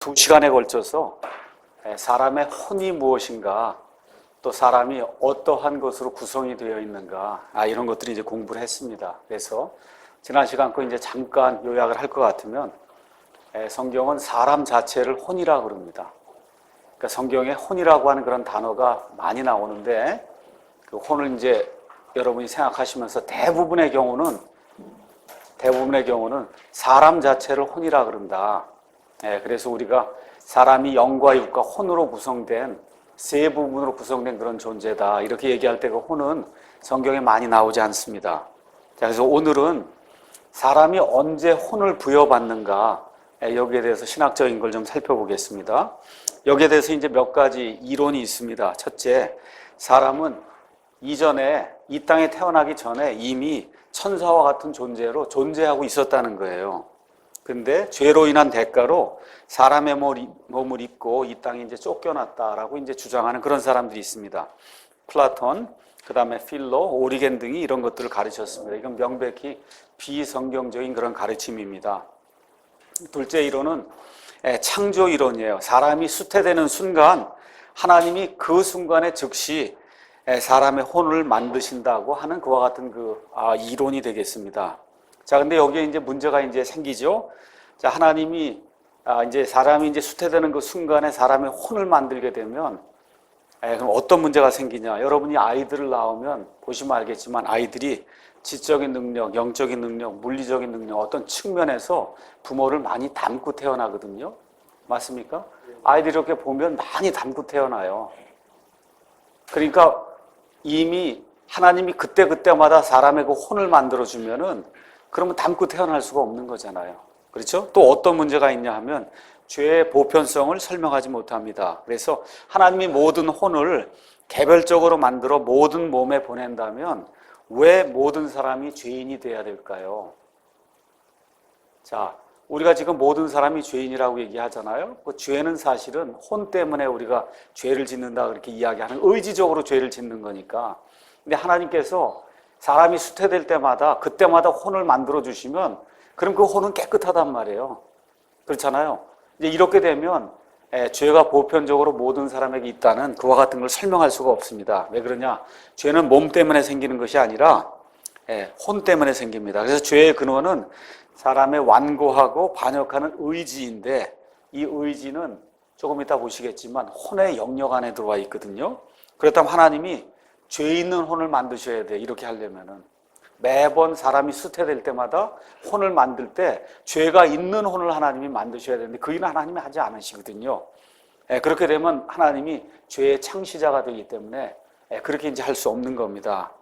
2시간에 걸쳐서 사람의 혼이 무엇인가, 또 사람이 어떠한 것으로 구성이 되어 있는가, 이런 것들을 이제 공부를 했습니다. 그래서 지난 시간 거 이제 잠깐 요약을 할 것 같으면, 성경은 사람 자체를 혼이라고 그럽니다. 그러니까 성경에 혼이라고 하는 그런 단어가 많이 나오는데, 그 혼을 이제 여러분이 생각하시면서 대부분의 경우는 사람 자체를 혼이라고 그런다. 그래서 우리가 사람이 영과 육과 혼으로 구성된 세 부분으로 구성된 그런 존재다, 이렇게 얘기할 때 그 혼은 성경에 많이 나오지 않습니다. 자, 그래서 오늘은 사람이 언제 혼을 부여받는가, 여기에 대해서 신학적인 걸 좀 살펴보겠습니다. 여기에 대해서 이제 몇 가지 이론이 있습니다. 첫째, 사람은 이전에 이 땅에 태어나기 전에 이미 천사와 같은 존재로 존재하고 있었다는 거예요. 근데 죄로 인한 대가로 사람의 몸을 입고 이 땅에 이제 쫓겨났다라고 이제 주장하는 그런 사람들이 있습니다. 플라톤, 그 다음에 필로, 오리겐 등이 이런 것들을 가르쳤습니다. 이건 명백히 비성경적인 그런 가르침입니다. 둘째 이론은 창조 이론이에요. 사람이 수태되는 순간 하나님이 그 순간에 즉시 사람의 혼을 만드신다고 하는 그와 같은 이론이 되겠습니다. 자, 근데 여기에 이제 문제가 이제 생기죠. 자, 하나님이 이제 사람이 이제 수태되는 그 순간에 사람의 혼을 만들게 되면, 그럼 어떤 문제가 생기냐? 여러분이 아이들을 낳으면 보시면 알겠지만 아이들이 지적인 능력, 영적인 능력, 물리적인 능력, 어떤 측면에서 부모를 많이 닮고 태어나거든요. 맞습니까? 아이들이 이렇게 보면 많이 닮고 태어나요. 그러니까 이미 하나님이 그때마다 사람의 그 혼을 만들어주면은 그러면 닮고 태어날 수가 없는 거잖아요. 그렇죠? 또 어떤 문제가 있냐 하면 죄의 보편성을 설명하지 못합니다. 그래서 하나님이 모든 혼을 개별적으로 만들어 모든 몸에 보낸다면 왜 모든 사람이 죄인이 돼야 될까요? 자, 우리가 지금 모든 사람이 죄인이라고 얘기하잖아요. 그 죄는 사실은 혼 때문에 우리가 죄를 짓는다 그렇게 이야기하는, 의지적으로 죄를 짓는 거니까. 근데 하나님께서 사람이 수태될 때마다 그때마다 혼을 만들어 주시면 그럼 그 혼은 깨끗하단 말이에요. 그렇잖아요. 이제 이렇게 되면 죄가 보편적으로 모든 사람에게 있다는 그와 같은 걸 설명할 수가 없습니다. 왜 그러냐? 죄는 몸 때문에 생기는 것이 아니라 혼 때문에 생깁니다. 그래서 죄의 근원은 사람의 완고하고 반역하는 의지인데, 이 의지는 조금 이따 보시겠지만 혼의 영역 안에 들어와 있거든요. 그렇다면 하나님이 죄 있는 혼을 만드셔야 돼. 이렇게 하려면은 매번 사람이 수태될 때마다 혼을 만들 때 죄가 있는 혼을 하나님이 만드셔야 되는데 그 일은 하나님이 하지 않으시거든요. 그렇게 되면 하나님이 죄의 창시자가 되기 때문에 그렇게 이제 할 수 없는 겁니다.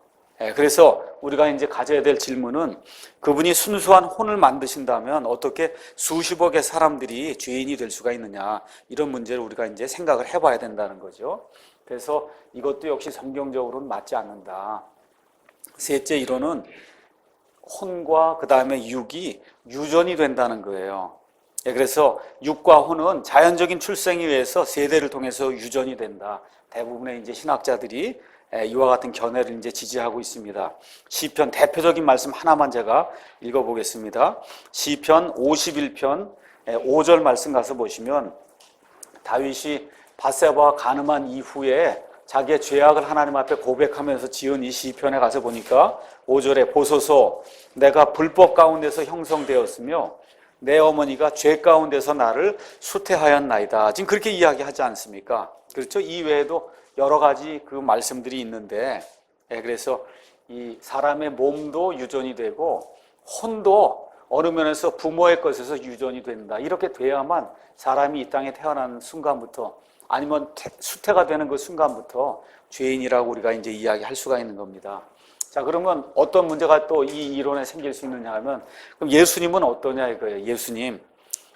그래서 우리가 이제 가져야 될 질문은, 그분이 순수한 혼을 만드신다면 어떻게 수십억의 사람들이 죄인이 될 수가 있느냐, 이런 문제를 우리가 이제 생각을 해봐야 된다는 거죠. 그래서 이것도 역시 성경적으로는 맞지 않는다. 셋째 이론은 혼과 그 다음에 육이 유전이 된다는 거예요. 그래서 육과 혼은 자연적인 출생에 의해서 세대를 통해서 유전이 된다. 대부분의 이제 신학자들이 이와 같은 견해를 이제 지지하고 있습니다. 시편 대표적인 말씀 하나만 제가 읽어보겠습니다. 시편 51편 5절 말씀 가서 보시면, 다윗이 밧세바와 간음한 이후에 자기의 죄악을 하나님 앞에 고백하면서 지은 이 시편에 가서 보니까 5절에 보소서, 내가 불법 가운데서 형성되었으며 내 어머니가 죄 가운데서 나를 수태하였나이다. 지금 그렇게 이야기하지 않습니까? 그렇죠? 이 외에도 여러 가지 그 말씀들이 있는데, 그래서 이 사람의 몸도 유전이 되고 혼도 어느 면에서 부모의 것에서 유전이 된다. 이렇게 돼야만 사람이 이 땅에 태어나는 순간부터, 아니면 수태가 되는 그 순간부터 죄인이라고 우리가 이제 이야기할 수가 있는 겁니다. 자, 그러면 어떤 문제가 또 이 이론에 생길 수 있느냐 하면, 그럼 예수님은 어떠냐 이거예요. 예수님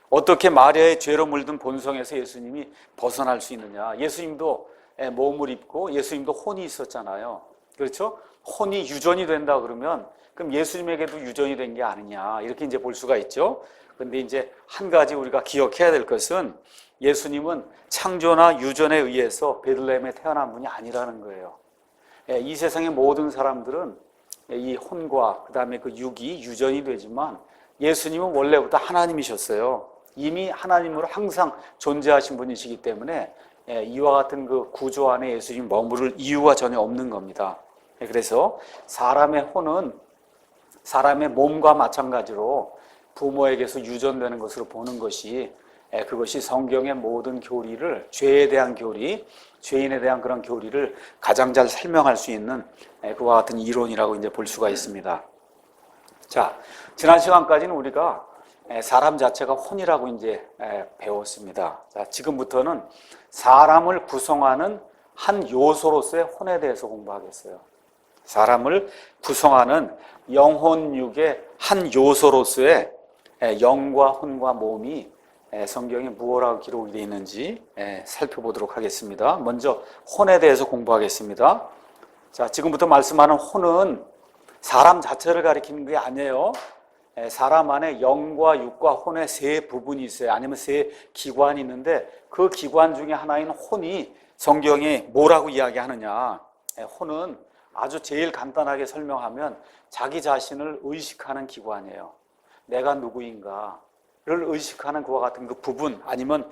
어떻게 마리아의 죄로 물든 본성에서 예수님이 벗어날 수 있느냐. 예수님도 몸을 입고 예수님도 혼이 있었잖아요. 그렇죠? 혼이 유전이 된다 그러면 그럼 예수님에게도 유전이 된 게 아니냐, 이렇게 이제 볼 수가 있죠. 근데 이제 한 가지 우리가 기억해야 될 것은, 예수님은 창조나 유전에 의해서 베들레헴에 태어난 분이 아니라는 거예요. 이 세상의 모든 사람들은 이 혼과 그 다음에 그 육이 유전이 되지만 예수님은 원래부터 하나님이셨어요. 이미 하나님으로 항상 존재하신 분이시기 때문에 이와 같은 그 구조 안에 예수님이 머무를 이유가 전혀 없는 겁니다. 그래서 사람의 혼은 사람의 몸과 마찬가지로 부모에게서 유전되는 것으로 보는 것이 그것이 성경의 모든 교리를 죄에 대한 교리, 죄인에 대한 그런 교리를 가장 잘 설명할 수 있는 그와 같은 이론이라고 이제 볼 수가 있습니다. 자, 지난 시간까지는 우리가 사람 자체가 혼이라고 이제 배웠습니다. 자, 지금부터는 사람을 구성하는 한 요소로서의 혼에 대해서 공부하겠어요. 사람을 구성하는 영혼육의 한 요소로서의 영과 혼과 몸이 성경에 무엇라고 기록이 되어 있는지 살펴보도록 하겠습니다. 먼저 혼에 대해서 공부하겠습니다. 자, 지금부터 말씀하는 혼은 사람 자체를 가리키는 게 아니에요. 사람 안에 영과 육과 혼의 세 부분이 있어요. 아니면 세 기관이 있는데 그 기관 중에 하나인 혼이 성경에 뭐라고 이야기하느냐. 혼은 아주 제일 간단하게 설명하면 자기 자신을 의식하는 기관이에요. 내가 누구인가를 의식하는 그와 같은 그 부분 아니면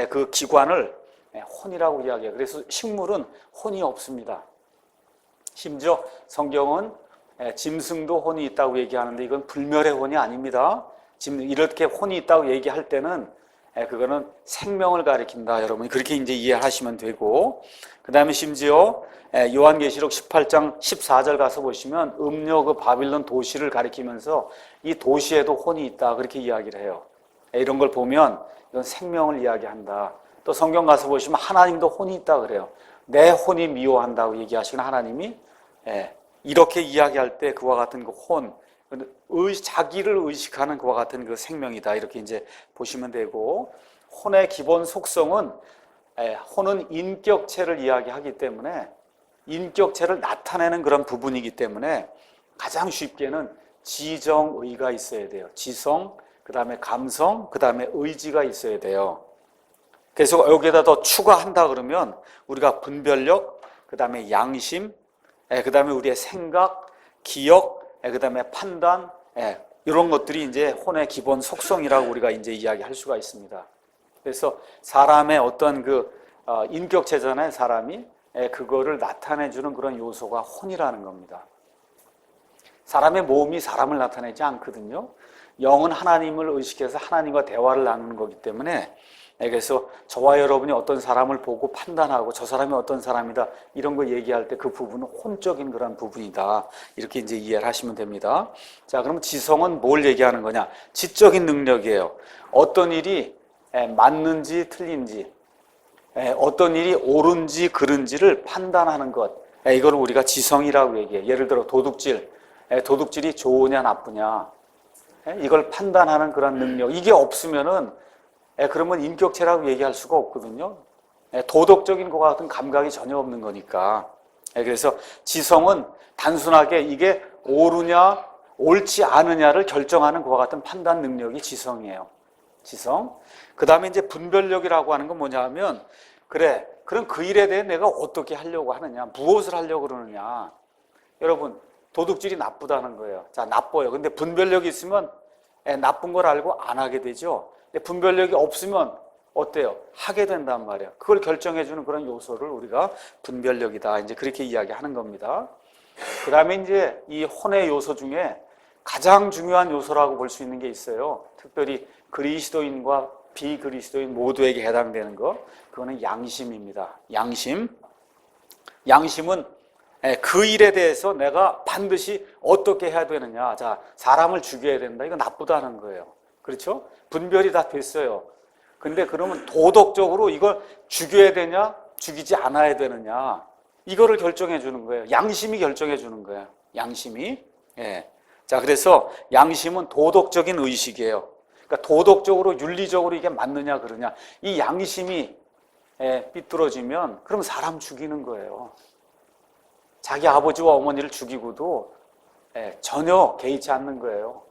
그 기관을 혼이라고 이야기해요. 그래서 식물은 혼이 없습니다. 심지어 성경은 짐승도 혼이 있다고 얘기하는데 이건 불멸의 혼이 아닙니다. 이렇게 혼이 있다고 얘기할 때는 그거는 생명을 가리킨다. 여러분이 그렇게 이제 이해하시면 되고, 그 다음에 심지어 요한계시록 18장 14절 가서 보시면 음녀 그 바빌론 도시를 가리키면서 이 도시에도 혼이 있다. 그렇게 이야기를 해요. 이런 걸 보면 이건 생명을 이야기한다. 또 성경 가서 보시면 하나님도 혼이 있다 그래요. 내 혼이 미워한다고 얘기하시는 하나님이 이렇게 이야기할 때 그와 같은 그 혼, 자기를 의식하는 그와 같은 그 생명이다. 이렇게 이제 보시면 되고, 혼의 기본 속성은 혼은 인격체를 이야기하기 때문에 인격체를 나타내는 그런 부분이기 때문에 가장 쉽게는 지정의가 있어야 돼요. 지성, 그 다음에 감성, 그 다음에 의지가 있어야 돼요. 그래서 여기에다 더 추가한다 그러면 우리가 분별력, 그 다음에 양심, 그 다음에 우리의 생각, 기억, 그 다음에 판단, 이런 것들이 이제 혼의 기본 속성이라고 우리가 이제 이야기할 수가 있습니다. 그래서 사람의 어떤 그 인격체잖아요, 사람이. 그거를 나타내주는 그런 요소가 혼이라는 겁니다. 사람의 몸이 사람을 나타내지 않거든요. 영은 하나님을 의식해서 하나님과 대화를 나누는 거기 때문에 그래서 저와 여러분이 어떤 사람을 보고 판단하고 저 사람이 어떤 사람이다 이런 거 얘기할 때 그 부분은 혼적인 그런 부분이다. 이렇게 이제 이해를 하시면 됩니다. 자, 그럼 지성은 뭘 얘기하는 거냐? 지적인 능력이에요. 어떤 일이 맞는지 틀린지, 어떤 일이 옳은지 그른지를 판단하는 것. 이걸 우리가 지성이라고 얘기해요. 예를 들어 도둑질. 도둑질이 좋으냐 나쁘냐. 이걸 판단하는 그런 능력. 이게 없으면은 그러면 인격체라고 얘기할 수가 없거든요. 도덕적인 것 같은 감각이 전혀 없는 거니까. 그래서 지성은 단순하게 이게 옳으냐 옳지 않으냐를 결정하는 것과 같은 판단 능력이 지성이에요. 지성. 그 다음에 이제 분별력이라고 하는 건 뭐냐 하면 그래, 그럼 그 일에 대해 내가 어떻게 하려고 하느냐, 무엇을 하려고 그러느냐. 여러분, 도둑질이 나쁘다는 거예요. 자, 나빠요. 근데 분별력이 있으면 나쁜 걸 알고 안 하게 되죠. 근데 분별력이 없으면 어때요? 하게 된단 말이에요. 그걸 결정해주는 그런 요소를 우리가 분별력이다. 이제 그렇게 이야기하는 겁니다. 그 다음에 이제 이 혼의 요소 중에 가장 중요한 요소라고 볼 수 있는 게 있어요. 특별히 그리스도인과 비그리스도인 모두에게 해당되는 거. 그거는 양심입니다. 양심. 양심은 그 일에 대해서 내가 반드시 어떻게 해야 되느냐. 자, 사람을 죽여야 된다. 이거 나쁘다는 거예요. 그렇죠? 분별이 다 됐어요. 근데 그러면 도덕적으로 이걸 죽여야 되냐, 죽이지 않아야 되느냐. 이거를 결정해 주는 거예요. 양심이 결정해 주는 거예요. 양심이. 자, 그래서 양심은 도덕적인 의식이에요. 그러니까 도덕적으로, 윤리적으로 이게 맞느냐, 그러냐. 이 양심이 삐뚤어지면 그럼 사람 죽이는 거예요. 자기 아버지와 어머니를 죽이고도 전혀 개의치 않는 거예요.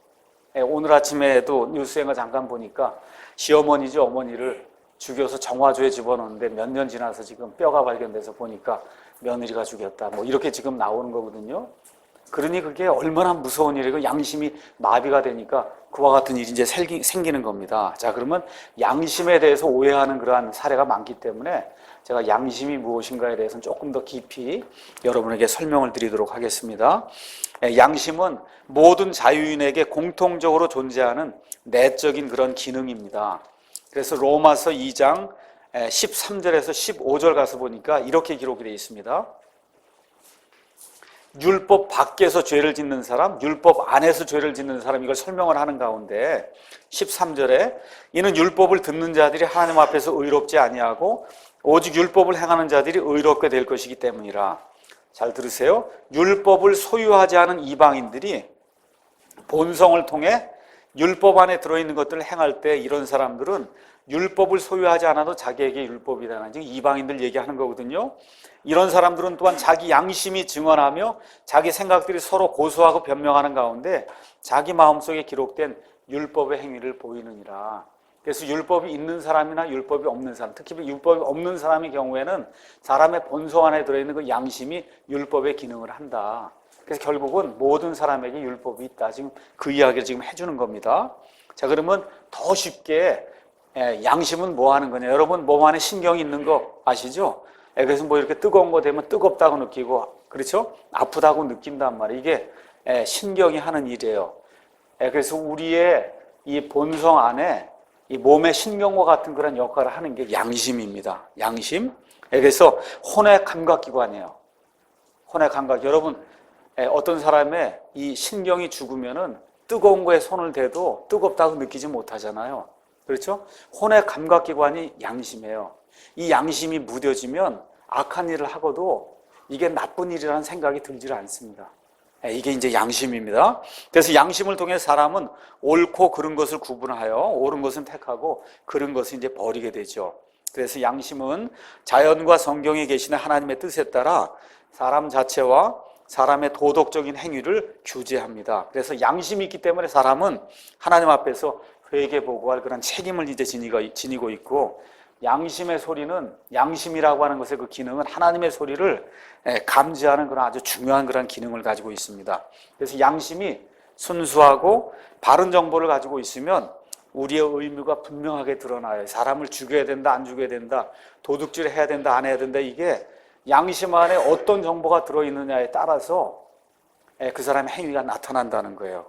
오늘 아침에도 뉴스에 잠깐 보니까 시어머니죠, 어머니를 죽여서 정화조에 집어넣는데 몇 년 지나서 지금 뼈가 발견돼서 보니까 며느리가 죽였다. 뭐 이렇게 지금 나오는 거거든요. 그러니 그게 얼마나 무서운 일이고 양심이 마비가 되니까 그와 같은 일이 이제 생기는 겁니다. 자, 그러면 양심에 대해서 오해하는 그러한 사례가 많기 때문에 제가 양심이 무엇인가에 대해서는 조금 더 깊이 여러분에게 설명을 드리도록 하겠습니다. 양심은 모든 자유인에게 공통적으로 존재하는 내적인 그런 기능입니다. 그래서 로마서 2장 13절에서 15절 가서 보니까 이렇게 기록이 되어 있습니다. 율법 밖에서 죄를 짓는 사람, 율법 안에서 죄를 짓는 사람, 이걸 설명을 하는 가운데 13절에 이는 율법을 듣는 자들이 하나님 앞에서 의롭지 아니하고 오직 율법을 행하는 자들이 의롭게 될 것이기 때문이라. 잘 들으세요. 율법을 소유하지 않은 이방인들이 본성을 통해 율법 안에 들어있는 것들을 행할 때 이런 사람들은 율법을 소유하지 않아도 자기에게 율법이라는, 지금 이방인들 얘기하는 거거든요. 이런 사람들은 또한 자기 양심이 증언하며 자기 생각들이 서로 고소하고 변명하는 가운데 자기 마음속에 기록된 율법의 행위를 보이느니라. 그래서 율법이 있는 사람이나 율법이 없는 사람, 특히 율법이 없는 사람의 경우에는 사람의 본성 안에 들어있는 그 양심이 율법의 기능을 한다. 그래서 결국은 모든 사람에게 율법이 있다. 지금 그 이야기를 지금 해주는 겁니다. 자, 그러면 더 쉽게 양심은 뭐 하는 거냐? 여러분 몸 안에 신경이 있는 거 아시죠? 그래서 뭐 이렇게 뜨거운 거 되면 뜨겁다고 느끼고, 그렇죠? 아프다고 느낀단 말이에요. 이게 신경이 하는 일이에요. 그래서 우리의 이 본성 안에 이 몸의 신경과 같은 그런 역할을 하는 게 양심입니다. 양심. 그래서 혼의 감각기관이에요. 혼의 감각. 여러분 어떤 사람의 이 신경이 죽으면은 뜨거운 거에 손을 대도 뜨겁다고 느끼지 못하잖아요. 그렇죠? 혼의 감각기관이 양심이에요. 이 양심이 무뎌지면 악한 일을 하고도 이게 나쁜 일이라는 생각이 들지 않습니다. 이게 이제 양심입니다. 그래서 양심을 통해 사람은 옳고 그른 것을 구분하여 옳은 것은 택하고 그른 것은 이제 버리게 되죠. 그래서 양심은 자연과 성경에 계시는 하나님의 뜻에 따라 사람 자체와 사람의 도덕적인 행위를 규제합니다. 그래서 양심이 있기 때문에 사람은 하나님 앞에서 회개보고할 그런 책임을 이제 지니고 있고, 양심의 소리는, 양심이라고 하는 것의 그 기능은 하나님의 소리를 감지하는 그런 아주 중요한 그런 기능을 가지고 있습니다. 그래서 양심이 순수하고 바른 정보를 가지고 있으면 우리의 의무가 분명하게 드러나요. 사람을 죽여야 된다, 안 죽여야 된다, 도둑질을 해야 된다, 안 해야 된다, 이게 양심 안에 어떤 정보가 들어있느냐에 따라서 그 사람의 행위가 나타난다는 거예요.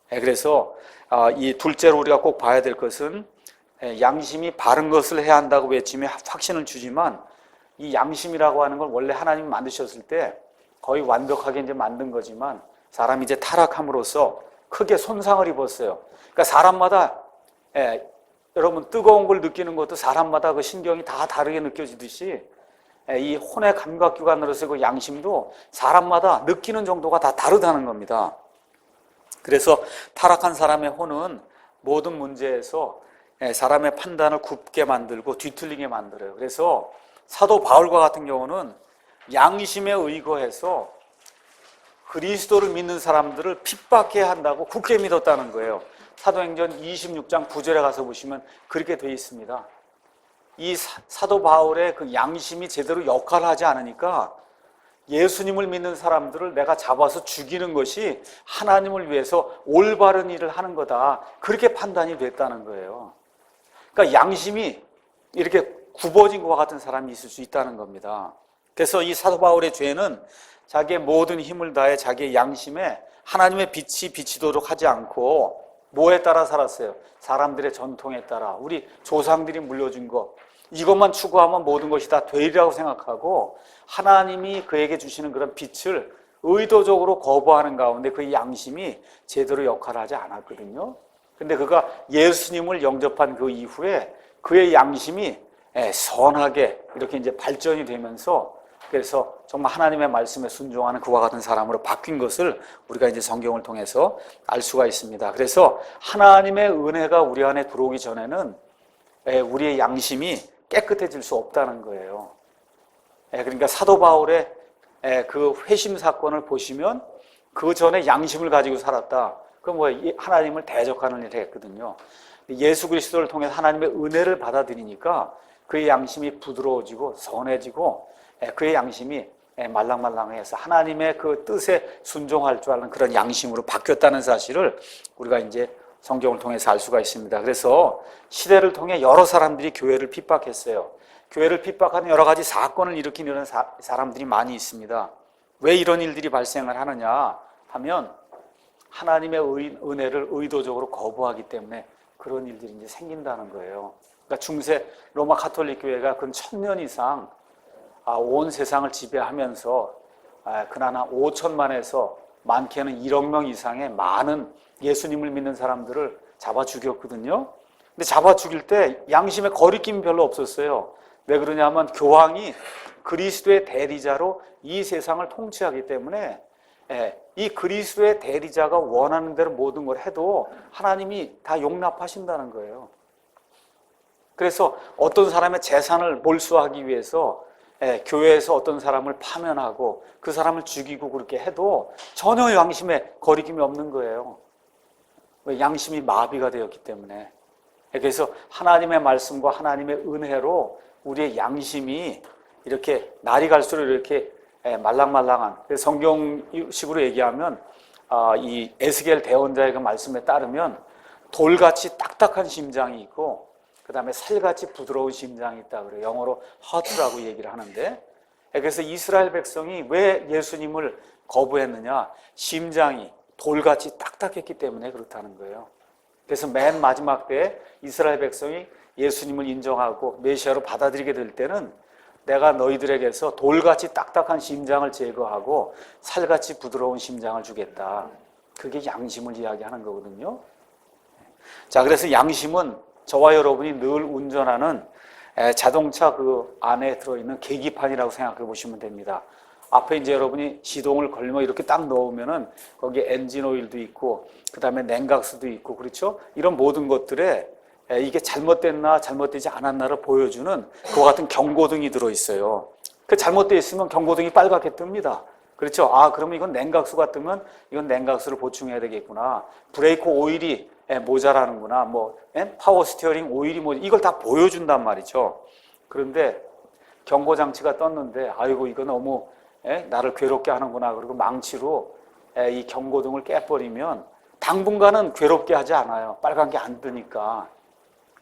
그래서 이 둘째로 우리가 꼭 봐야 될 것은 양심이 바른 것을 해야 한다고 외치며 확신을 주지만 이 양심이라고 하는 건 원래 하나님이 만드셨을 때 거의 완벽하게 이제 만든 거지만 사람이 이제 타락함으로써 크게 손상을 입었어요. 그러니까 사람마다 여러분 뜨거운 걸 느끼는 것도 사람마다 그 신경이 다 다르게 느껴지듯이 이 혼의 감각기관으로서 그 양심도 사람마다 느끼는 정도가 다 다르다는 겁니다. 그래서 타락한 사람의 혼은 모든 문제에서 사람의 판단을 굽게 만들고 뒤틀리게 만들어요. 그래서 사도 바울과 같은 경우는 양심에 의거해서 그리스도를 믿는 사람들을 핍박해야 한다고 굳게 믿었다는 거예요. 사도행전 26장 9절에 가서 보시면 그렇게 되어 있습니다. 이 사도 바울의 그 양심이 제대로 역할을 하지 않으니까 예수님을 믿는 사람들을 내가 잡아서 죽이는 것이 하나님을 위해서 올바른 일을 하는 거다, 그렇게 판단이 됐다는 거예요. 그러니까 양심이 이렇게 굽어진 것과 같은 사람이 있을 수 있다는 겁니다. 그래서 이 사도 바울의 죄는 자기의 모든 힘을 다해 자기의 양심에 하나님의 빛이 비치도록 하지 않고 뭐에 따라 살았어요? 사람들의 전통에 따라, 우리 조상들이 물려준 것, 이것만 추구하면 모든 것이 다 되리라고 생각하고 하나님이 그에게 주시는 그런 빛을 의도적으로 거부하는 가운데 그 양심이 제대로 역할을 하지 않았거든요. 근데 그가 예수님을 영접한 그 이후에 그의 양심이 선하게 이렇게 이제 발전이 되면서, 그래서 정말 하나님의 말씀에 순종하는 그와 같은 사람으로 바뀐 것을 우리가 이제 성경을 통해서 알 수가 있습니다. 그래서 하나님의 은혜가 우리 안에 들어오기 전에는 우리의 양심이 깨끗해질 수 없다는 거예요. 그러니까 사도 바울의 그 회심 사건을 보시면 그 전에 양심을 가지고 살았다. 그럼 뭐 하나님을 대적하는 일을 했거든요. 예수 그리스도를 통해 하나님의 은혜를 받아들이니까 그의 양심이 부드러워지고 선해지고 그의 양심이 말랑말랑해서 하나님의 그 뜻에 순종할 줄 아는 그런 양심으로 바뀌었다는 사실을 우리가 이제 성경을 통해서 알 수가 있습니다. 그래서 시대를 통해 여러 사람들이 교회를 핍박했어요. 교회를 핍박하는 여러 가지 사건을 일으킨 이런 사람들이 많이 있습니다. 왜 이런 일들이 발생을 하느냐 하면 하나님의 은혜를 의도적으로 거부하기 때문에 그런 일들이 이제 생긴다는 거예요. 그러니까 중세 로마 가톨릭 교회가 근 1000년 이상 온 세상을 지배하면서 그나마 5천만에서 많게는 1억 명 이상의 많은 예수님을 믿는 사람들을 잡아 죽였거든요. 근데 잡아 죽일 때 양심에 거리낌이 별로 없었어요. 왜 그러냐면 교황이 그리스도의 대리자로 이 세상을 통치하기 때문에 이 그리스도의 대리자가 원하는 대로 모든 걸 해도 하나님이 다 용납하신다는 거예요. 그래서 어떤 사람의 재산을 몰수하기 위해서 교회에서 어떤 사람을 파면하고 그 사람을 죽이고 그렇게 해도 전혀 양심에 거리낌이 없는 거예요. 왜? 양심이 마비가 되었기 때문에. 그래서 하나님의 말씀과 하나님의 은혜로 우리의 양심이 이렇게 날이 갈수록 이렇게 말랑말랑한, 성경식으로 얘기하면 이 에스겔 대언자의 그 말씀에 따르면 돌같이 딱딱한 심장이 있고 그 다음에 살같이 부드러운 심장이 있다 그래요. 영어로 heart라고 얘기를 하는데, 그래서 이스라엘 백성이 왜 예수님을 거부했느냐? 심장이 돌같이 딱딱했기 때문에 그렇다는 거예요. 그래서 맨 마지막 때에 이스라엘 백성이 예수님을 인정하고 메시아로 받아들이게 될 때는 내가 너희들에게서 돌같이 딱딱한 심장을 제거하고 살같이 부드러운 심장을 주겠다. 그게 양심을 이야기하는 거거든요. 자, 그래서 양심은 저와 여러분이 늘 운전하는 자동차 그 안에 들어있는 계기판이라고 생각해 보시면 됩니다. 앞에 이제 여러분이 시동을 걸면 이렇게 딱 넣으면은 거기에 엔진 오일도 있고 그 다음에 냉각수도 있고 그렇죠? 이런 모든 것들에 이게 잘못됐나 잘못되지 않았나를 보여주는 그와 같은 경고등이 들어있어요. 그 잘못되어 있으면 경고등이 빨갛게 뜹니다. 그렇죠? 그러면 이건 냉각수가 뜨면 이건 냉각수를 보충해야 되겠구나. 브레이크 오일이 모자라는구나. 파워 스티어링 오일이 이걸 다 보여준단 말이죠. 그런데 경고장치가 떴는데 아이고 이거 너무 나를 괴롭게 하는구나. 그리고 망치로 이 경고등을 깨버리면 당분간은 괴롭게 하지 않아요. 빨간 게 안 뜨니까.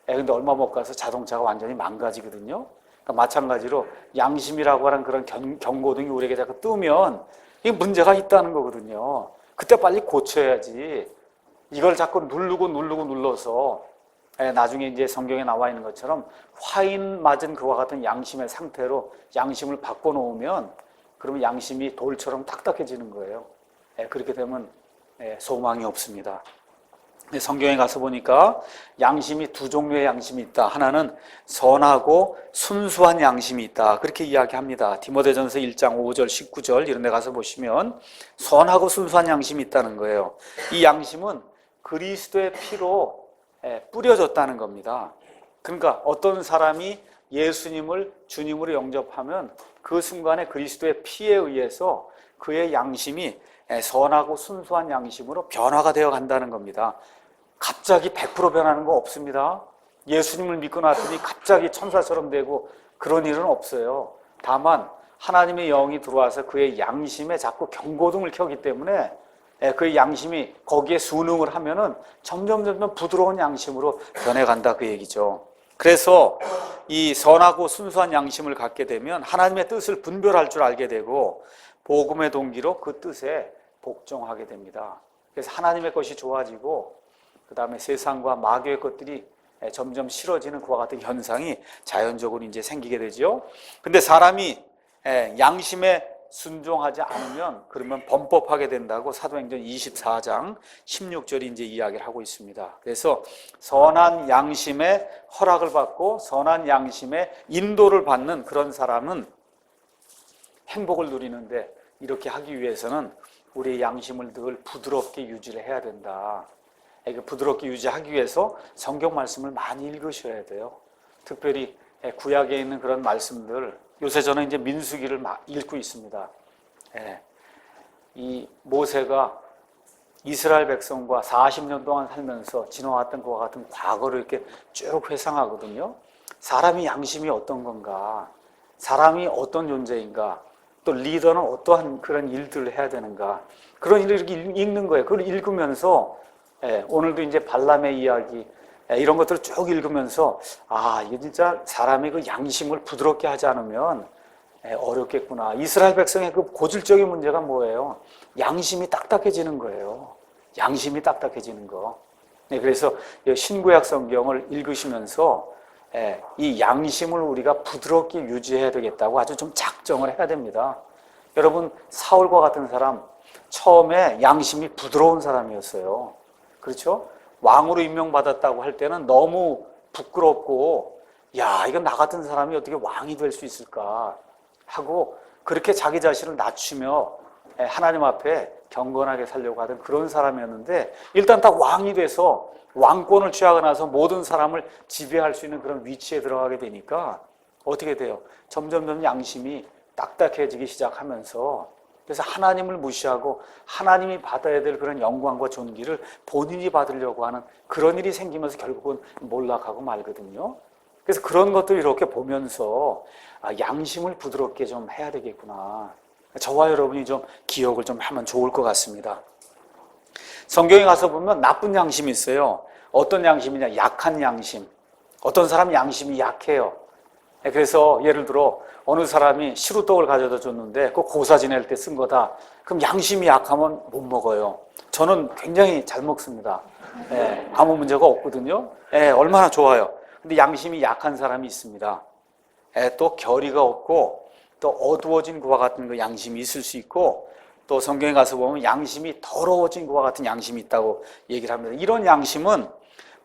근데 얼마 못 가서 자동차가 완전히 망가지거든요. 그러니까 마찬가지로 양심이라고 하는 그런 경고등이 우리에게 자꾸 뜨면 이게 문제가 있다는 거거든요. 그때 빨리 고쳐야지. 이걸 자꾸 눌러서 나중에 이제 성경에 나와 있는 것처럼 화인 맞은 그와 같은 양심의 상태로 양심을 바꿔놓으면 그러면 양심이 돌처럼 딱딱해지는 거예요. 그렇게 되면 소망이 없습니다. 성경에 가서 보니까 양심이 두 종류의 양심이 있다. 하나는 선하고 순수한 양심이 있다. 그렇게 이야기합니다. 디모데전서 1장 5절 19절 이런 데 가서 보시면 선하고 순수한 양심이 있다는 거예요. 이 양심은 그리스도의 피로 뿌려졌다는 겁니다. 그러니까 어떤 사람이 예수님을 주님으로 영접하면 그 순간에 그리스도의 피에 의해서 그의 양심이 선하고 순수한 양심으로 변화가 되어 간다는 겁니다. 갑자기 100% 변하는 거 없습니다. 예수님을 믿고 났더니 갑자기 천사처럼 되고 그런 일은 없어요. 다만 하나님의 영이 들어와서 그의 양심에 자꾸 경고등을 켜기 때문에 그의 양심이 거기에 순응을 하면은 점점 부드러운 양심으로 변해간다 그 얘기죠. 그래서 이 선하고 순수한 양심을 갖게 되면 하나님의 뜻을 분별할 줄 알게 되고 복음의 동기로 그 뜻에 복종하게 됩니다. 그래서 하나님의 것이 좋아지고 그 다음에 세상과 마귀의 것들이 점점 싫어지는 그와 같은 현상이 자연적으로 이제 생기게 되죠. 근데 사람이 양심에 순종하지 않으면 그러면 범법하게 된다고 사도행전 24장 16절이 이제 이야기를 하고 있습니다. 그래서 선한 양심의 허락을 받고 선한 양심의 인도를 받는 그런 사람은 행복을 누리는데 이렇게 하기 위해서는 우리의 양심을 늘 부드럽게 유지를 해야 된다. 부드럽게 유지하기 위해서 성경 말씀을 많이 읽으셔야 돼요. 특별히 구약에 있는 그런 말씀들, 요새 저는 이제 민수기를 읽고 있습니다. 이 모세가 이스라엘 백성과 40년 동안 살면서 지나왔던 것과 같은 과거를 이렇게 쭉 회상하거든요. 사람이 양심이 어떤 건가? 사람이 어떤 존재인가? 또 리더는 어떠한 그런 일들을 해야 되는가. 그런 일을 이렇게 읽는 거예요. 그걸 읽으면서 오늘도 이제 발람의 이야기 이런 것들을 쭉 읽으면서 이게 진짜 사람의 그 양심을 부드럽게 하지 않으면 어렵겠구나. 이스라엘 백성의 그 고질적인 문제가 뭐예요? 양심이 딱딱해지는 거예요. 양심이 딱딱해지는 거. 그래서 신구약 성경을 읽으시면서 이 양심을 우리가 부드럽게 유지해야 되겠다고 아주 좀 작정을 해야 됩니다. 여러분, 사울과 같은 사람 처음에 양심이 부드러운 사람이었어요. 그렇죠? 왕으로 임명받았다고 할 때는 너무 부끄럽고 이건 나 같은 사람이 어떻게 왕이 될 수 있을까 하고 그렇게 자기 자신을 낮추며 하나님 앞에 경건하게 살려고 하던 그런 사람이었는데 일단 딱 왕이 돼서 왕권을 취하고 나서 모든 사람을 지배할 수 있는 그런 위치에 들어가게 되니까 어떻게 돼요? 점점 양심이 딱딱해지기 시작하면서 그래서 하나님을 무시하고 하나님이 받아야 될 그런 영광과 존귀를 본인이 받으려고 하는 그런 일이 생기면서 결국은 몰락하고 말거든요. 그래서 그런 것들 이렇게 보면서 양심을 부드럽게 좀 해야 되겠구나. 저와 여러분이 좀 기억을 좀 하면 좋을 것 같습니다. 성경에 가서 보면 나쁜 양심이 있어요. 어떤 양심이냐? 약한 양심. 어떤 사람 양심이 약해요. 그래서 예를 들어 어느 사람이 시루떡을 가져다 줬는데 그 고사 지낼 때 쓴 거다. 그럼 양심이 약하면 못 먹어요. 저는 굉장히 잘 먹습니다. 아무 문제가 없거든요. 얼마나 좋아요. 근데 양심이 약한 사람이 있습니다. 또 결의가 없고 또 어두워진 그와 같은 그 양심이 있을 수 있고 또 성경에 가서 보면 양심이 더러워진 그와 같은 양심이 있다고 얘기를 합니다. 이런 양심은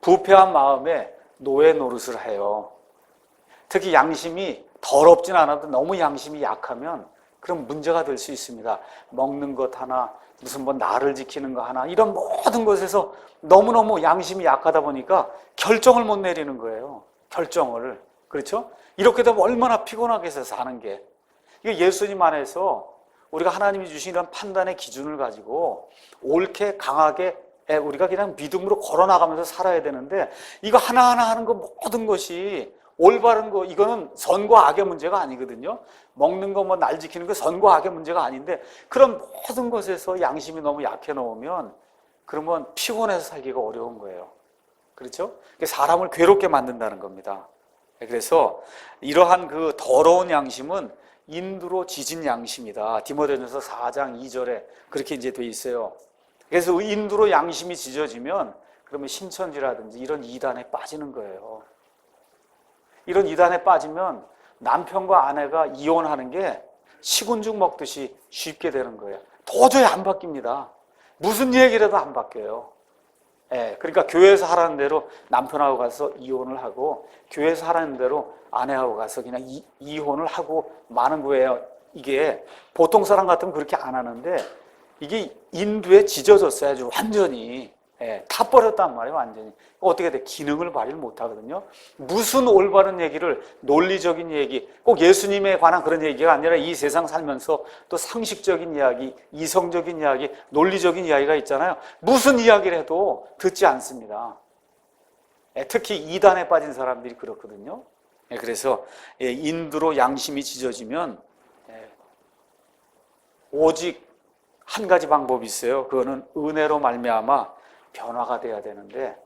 부패한 마음에 노예 노릇을 해요. 특히 양심이 더럽진 않아도 너무 양심이 약하면 그럼 문제가 될 수 있습니다. 먹는 것 하나, 무슨 나를 지키는 거 하나, 이런 모든 것에서 너무너무 양심이 약하다 보니까 결정을 못 내리는 거예요. 결정을. 그렇죠? 이렇게 되면 얼마나 피곤하겠어요, 사는 게. 이게 예수님 안에서 우리가 하나님이 주신 이런 판단의 기준을 가지고 옳게 강하게 우리가 그냥 믿음으로 걸어나가면서 살아야 되는데 이거 하나하나 하는 거 모든 것이 올바른 거 이거는 선과 악의 문제가 아니거든요. 먹는 거 날 지키는 거 선과 악의 문제가 아닌데 그런 모든 것에서 양심이 너무 약해 놓으면 그러면 피곤해서 살기가 어려운 거예요. 그렇죠? 사람을 괴롭게 만든다는 겁니다. 그래서 이러한 그 더러운 양심은 인두로 지진 양심이다. 디모데전서 4장 2절에 그렇게 이제 돼 있어요. 그래서 인두로 양심이 지져지면 그러면 신천지라든지 이런 이단에 빠지는 거예요. 이런 이단에 빠지면 남편과 아내가 이혼하는 게 시군죽 먹듯이 쉽게 되는 거예요. 도저히 안 바뀝니다. 무슨 얘기를 해도 안 바뀌어요. 그러니까 교회에서 하라는 대로 남편하고 가서 이혼을 하고 교회에서 하라는 대로 아내하고 가서 그냥 이혼을 하고 마는 거예요. 이게 보통 사람 같으면 그렇게 안 하는데 이게 인두에 지져졌어요. 아주 완전히. 다 버렸단 말이에요. 완전히. 어떻게 돼? 기능을 발휘를 못하거든요. 무슨 올바른 얘기를 논리적인 얘기 꼭 예수님에 관한 그런 얘기가 아니라 이 세상 살면서 또 상식적인 이야기, 이성적인 이야기, 논리적인 이야기가 있잖아요. 무슨 이야기를 해도 듣지 않습니다. 특히 이단에 빠진 사람들이 그렇거든요. 그래서 인두로 양심이 지져지면 오직 한 가지 방법이 있어요. 그거는 은혜로 말미암아 변화가 돼야 되는데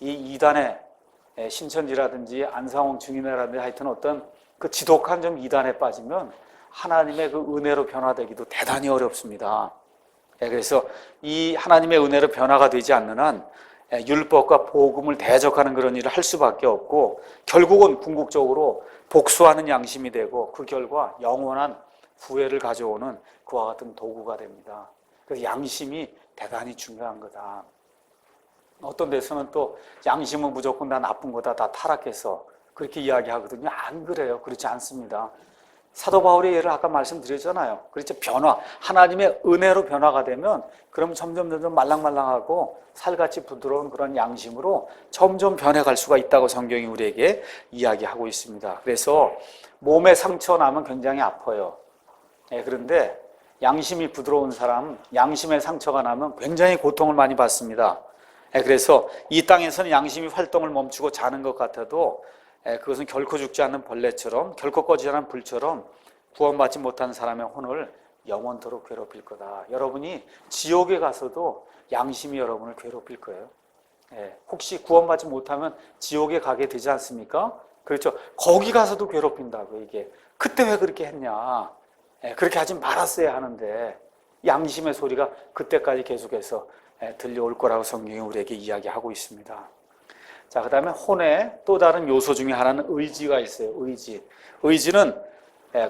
이 이단의 신천지라든지 안상홍 증인회라든지 하여튼 어떤 그 지독한 좀 이단에 빠지면 하나님의 그 은혜로 변화되기도 대단히 어렵습니다. 그래서 이 하나님의 은혜로 변화가 되지 않는 한 율법과 복음을 대적하는 그런 일을 할 수밖에 없고 결국은 궁극적으로 복수하는 양심이 되고 그 결과 영원한 후회를 가져오는 그와 같은 도구가 됩니다. 그래서 양심이 대단히 중요한 거다. 어떤 데서는 또 양심은 무조건 다 나쁜 거다, 다 타락해서 그렇게 이야기하거든요. 안 그래요. 그렇지 않습니다. 사도 바울의 예를 아까 말씀드렸잖아요. 그렇죠. 변화, 하나님의 은혜로 변화가 되면 그럼 점점 말랑말랑하고 살같이 부드러운 그런 양심으로 점점 변해갈 수가 있다고 성경이 우리에게 이야기하고 있습니다. 그래서 몸에 상처 나면 굉장히 아파요. 그런데 양심이 부드러운 사람, 양심에 상처가 나면 굉장히 고통을 많이 받습니다. 그래서 이 땅에서는 양심이 활동을 멈추고 자는 것 같아도 그것은 결코 죽지 않는 벌레처럼 결코 꺼지지 않는 불처럼 구원받지 못한 사람의 혼을 영원토록 괴롭힐 거다. 여러분이 지옥에 가서도 양심이 여러분을 괴롭힐 거예요. 혹시 구원받지 못하면 지옥에 가게 되지 않습니까? 그렇죠. 거기 가서도 괴롭힌다고. 이게 그때 왜 그렇게 했냐. 그렇게 하지 말았어야 하는데 양심의 소리가 그때까지 계속해서 들려올 거라고 성경이 우리에게 이야기하고 있습니다. 자, 그 다음에 혼의 또 다른 요소 중에 하나는 의지가 있어요. 의지는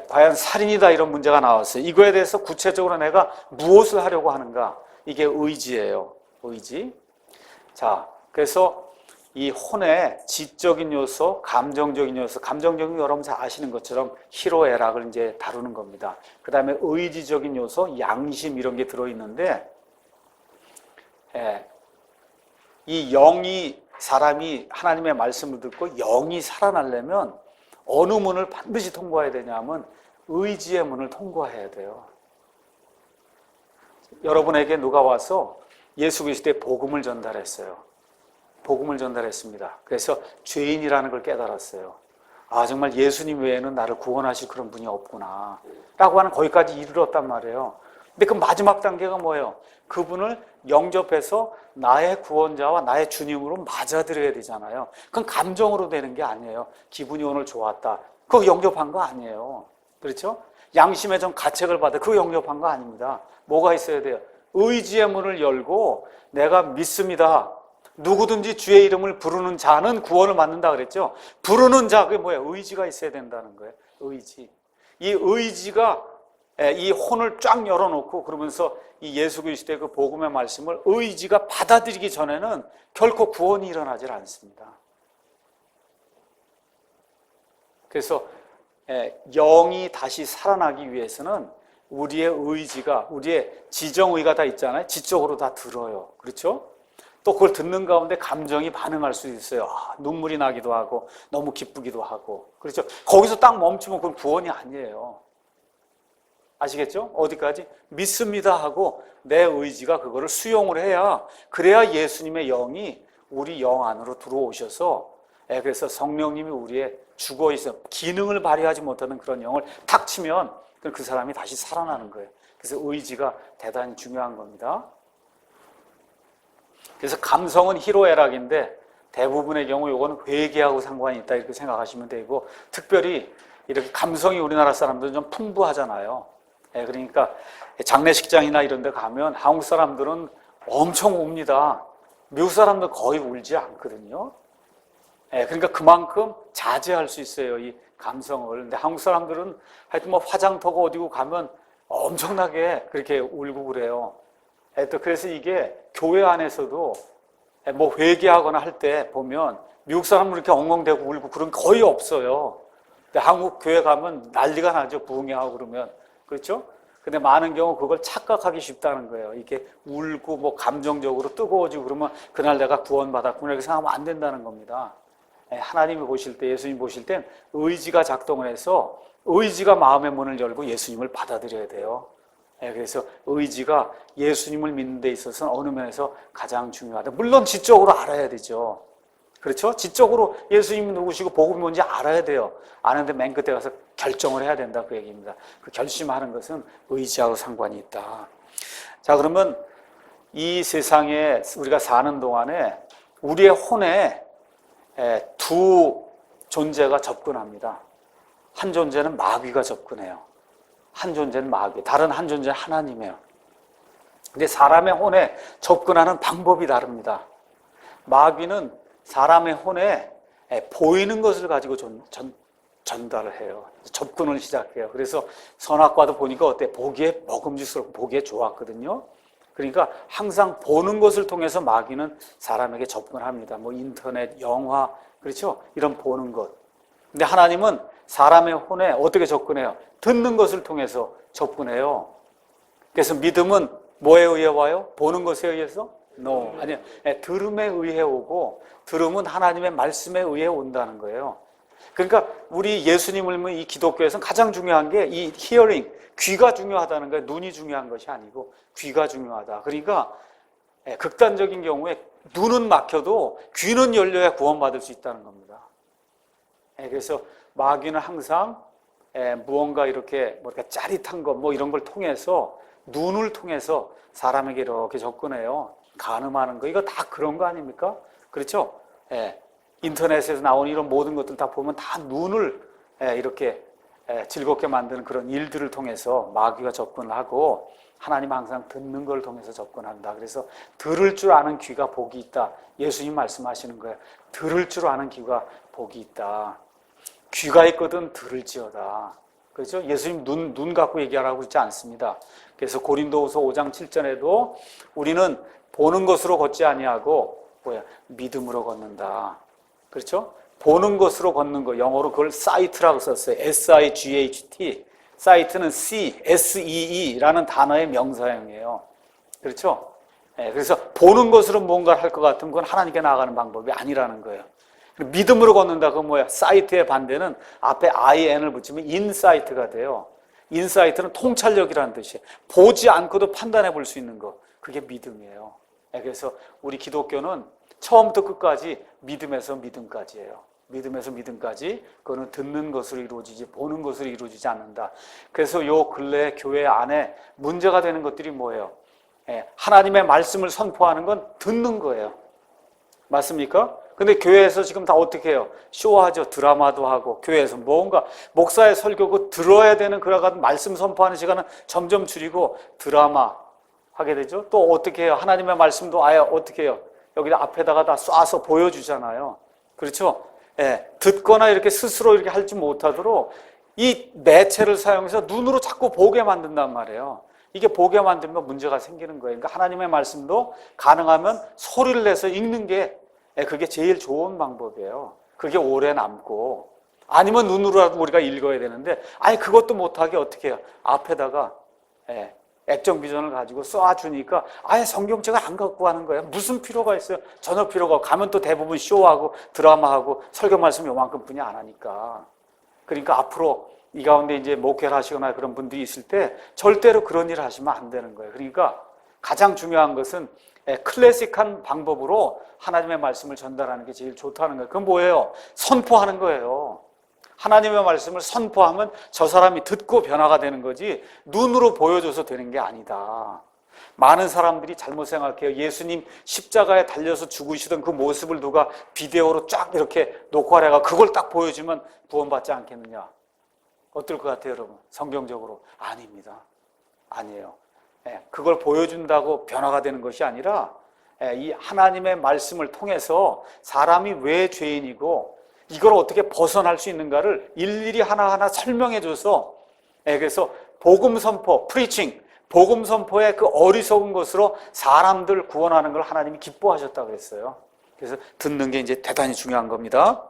과연 살인이다 이런 문제가 나왔어요. 이거에 대해서 구체적으로 내가 무엇을 하려고 하는가? 이게 의지예요. 의지. 자, 그래서 이 혼의 지적인 요소, 감정적인 요소, 감정적인 여러분 잘 아시는 것처럼 희로애락을 이제 다루는 겁니다. 그 다음에 의지적인 요소, 양심 이런 게 들어있는데, 이 영이 사람이 하나님의 말씀을 듣고 영이 살아나려면 어느 문을 반드시 통과해야 되냐면 의지의 문을 통과해야 돼요. 여러분에게 누가 와서 예수 그리스도의 복음을 전달했어요. 복음을 전달했습니다. 그래서 죄인이라는 걸 깨달았어요. 아, 정말 예수님 외에는 나를 구원하실 그런 분이 없구나 라고 하는 거기까지 이르렀단 말이에요. 근데 그 마지막 단계가 뭐예요? 그분을 영접해서 나의 구원자와 나의 주님으로 맞아들여야 되잖아요. 그건 감정으로 되는 게 아니에요. 기분이 오늘 좋았다. 그거 영접한 거 아니에요. 그렇죠? 양심의 좀 가책을 받아. 그거 영접한 거 아닙니다. 뭐가 있어야 돼요? 의지의 문을 열고 내가 믿습니다. 누구든지 주의 이름을 부르는 자는 구원을 받는다 그랬죠? 부르는 자, 그게 뭐예요? 의지가 있어야 된다는 거예요. 의지. 이 의지가 이 혼을 쫙 열어놓고 그러면서 이 예수 그리스도의 그 복음의 말씀을 의지가 받아들이기 전에는 결코 구원이 일어나질 않습니다. 그래서 영이 다시 살아나기 위해서는 우리의 의지가, 우리의 지정의가 다 있잖아요. 지적으로 다 들어요. 그렇죠? 또 그걸 듣는 가운데 감정이 반응할 수 있어요. 아, 눈물이 나기도 하고 너무 기쁘기도 하고. 그렇죠? 거기서 딱 멈추면 그건 구원이 아니에요. 아시겠죠? 어디까지? 믿습니다 하고 내 의지가 그거를 수용을 해야, 그래야 예수님의 영이 우리 영 안으로 들어오셔서, 그래서 성령님이 우리의 죽어있어 기능을 발휘하지 못하는 그런 영을 탁 치면 그 사람이 다시 살아나는 거예요. 그래서 의지가 대단히 중요한 겁니다. 그래서 감성은 희로애락인데 대부분의 경우 이거는 회개하고 상관이 있다 이렇게 생각하시면 되고, 특별히 이렇게 감성이 우리나라 사람들은 좀 풍부하잖아요. 그러니까 장례식장이나 이런 데 가면 한국 사람들은 엄청 웁니다. 미국 사람들 거의 울지 않거든요. 그러니까 그만큼 자제할 수 있어요, 이 감성을. 근데 한국 사람들은 하여튼 뭐 화장터고 어디고 가면 엄청나게 그렇게 울고 그래요. 또 그래서 이게 교회 안에서도 뭐 회개하거나 할 때 보면 미국 사람은 이렇게 엉엉대고 울고 그런 게 거의 없어요. 근데 한국 교회 가면 난리가 나죠, 부흥회하고 그러면. 그렇죠? 근데 많은 경우 그걸 착각하기 쉽다는 거예요. 이게 울고 뭐 감정적으로 뜨거워지고 그러면 그날 내가 구원받았구나 이렇게 생각하면 안 된다는 겁니다. 하나님이 보실 때, 예수님 보실 땐 의지가 작동을 해서 의지가 마음의 문을 열고 예수님을 받아들여야 돼요. 그래서 의지가 예수님을 믿는 데 있어서는 어느 면에서 가장 중요하다. 물론 지적으로 알아야 되죠. 그렇죠? 지적으로 예수님이 누구시고 복음이 뭔지 알아야 돼요. 아는데 맨 끝에 가서 결정을 해야 된다 그 얘기입니다. 그 결심하는 것은 의지하고 상관이 있다. 자, 그러면 이 세상에 우리가 사는 동안에 우리의 혼에 두 존재가 접근합니다. 한 존재는 마귀가 접근해요. 한 존재는 마귀, 다른 한 존재는 하나님이에요. 근데 사람의 혼에 접근하는 방법이 다릅니다. 마귀는 사람의 혼에 보이는 것을 가지고 전달을 해요. 접근을 시작해요. 그래서 선악과도 보니까 어때? 보기에 먹음직스럽고 보기에 좋았거든요. 그러니까 항상 보는 것을 통해서 마귀는 사람에게 접근합니다. 뭐 인터넷, 영화, 그렇죠? 이런 보는 것. 근데 하나님은 사람의 혼에 어떻게 접근해요? 듣는 것을 통해서 접근해요. 그래서 믿음은 뭐에 의해 와요? 보는 것에 의해서? No. 아니요. 들음에 의해 오고, 들음은 하나님의 말씀에 의해 온다는 거예요. 그러니까 우리 예수님을 믿는 이 기독교에서는 가장 중요한 게 이 hearing, 귀가 중요하다는 거예요. 눈이 중요한 것이 아니고 귀가 중요하다. 그러니까 극단적인 경우에 눈은 막혀도 귀는 열려야 구원받을 수 있다는 겁니다. 그래서 마귀는 항상 무언가 이렇게 뭐랄까 짜릿한 거 뭐 이런 걸 통해서 눈을 통해서 사람에게 이렇게 접근해요. 간음하는 거 이거 다 그런 거 아닙니까? 그렇죠? 인터넷에서 나오는 이런 모든 것들 다 보면 다 눈을 이렇게 즐겁게 만드는 그런 일들을 통해서 마귀가 접근을 하고 하나님 항상 듣는 걸 통해서 접근한다. 그래서 들을 줄 아는 귀가 복이 있다. 예수님 말씀하시는 거예요. 들을 줄 아는 귀가 복이 있다. 귀가 있거든 들을지어다. 그렇죠? 예수님 눈 갖고 얘기하라고 있지 않습니다. 그래서 고린도후서 5장 7절에도 우리는 보는 것으로 걷지 아니하고 믿음으로 걷는다. 그렇죠? 보는 것으로 걷는 거, 영어로 그걸 sight라고 썼어요. S-I-G-H-T. sight는 S-E-E라는 단어의 명사형이에요. 그렇죠? 그래서 보는 것으로 뭔가를 할 것 같은 건 하나님께 나아가는 방법이 아니라는 거예요. 믿음으로 걷는다, 그건 뭐야? sight의 반대는 앞에 IN을 붙이면 insight가 돼요. insight는 통찰력이라는 뜻이에요. 보지 않고도 판단해 볼 수 있는 거. 그게 믿음이에요. 그래서 우리 기독교는 처음부터 끝까지 믿음에서 믿음까지예요. 믿음에서 믿음까지 그거는 듣는 것으로 이루어지지 보는 것으로 이루어지지 않는다. 그래서 요 근래 교회 안에 문제가 되는 것들이 뭐예요? 하나님의 말씀을 선포하는 건 듣는 거예요. 맞습니까? 근데 교회에서 지금 다 어떻게 해요? 쇼하죠. 드라마도 하고 교회에서 뭔가 목사의 설교고 들어야 되는 그와 같은 말씀 선포하는 시간은 점점 줄이고 드라마 하게 되죠. 또 어떻게 해요? 하나님의 말씀도 아예 어떻게 해요? 여기 앞에다가 다 쏴서 보여주잖아요. 그렇죠? 듣거나 이렇게 스스로 이렇게 할지 못하도록 이 매체를 사용해서 눈으로 자꾸 보게 만든단 말이에요. 이게 보게 만들면 문제가 생기는 거예요. 그러니까 하나님의 말씀도 가능하면 소리를 내서 읽는 게 그게 제일 좋은 방법이에요. 그게 오래 남고 아니면 눈으로라도 우리가 읽어야 되는데 아니 그것도 못하게 어떻게 해요? 앞에다가 액정 비전을 가지고 쏴주니까 아예 성경책을 안 갖고 가는 거예요. 무슨 필요가 있어요? 전혀 필요가 없고 가면 또 대부분 쇼하고 드라마하고 설교 말씀 요만큼 뿐이 안 하니까. 그러니까 앞으로 이 가운데 이제 목회를 하시거나 그런 분들이 있을 때 절대로 그런 일을 하시면 안 되는 거예요. 그러니까 가장 중요한 것은 클래식한 방법으로 하나님의 말씀을 전달하는 게 제일 좋다는 거예요. 그건 뭐예요? 선포하는 거예요. 하나님의 말씀을 선포하면 저 사람이 듣고 변화가 되는 거지 눈으로 보여줘서 되는 게 아니다. 많은 사람들이 잘못 생각해요. 예수님 십자가에 달려서 죽으시던 그 모습을 누가 비디오로 쫙 이렇게 녹화를 해가 그걸 딱 보여주면 구원받지 않겠느냐. 어떨 것 같아요, 여러분? 성경적으로 아닙니다. 아니에요. 그걸 보여준다고 변화가 되는 것이 아니라 이 하나님의 말씀을 통해서 사람이 왜 죄인이고 이걸 어떻게 벗어날 수 있는가를 일일이 하나하나 설명해줘서 그래서 복음 선포, 프리칭, 복음 선포의 그 어리석은 것으로 사람들 구원하는 걸 하나님이 기뻐하셨다고 그랬어요. 그래서 듣는 게 이제 대단히 중요한 겁니다.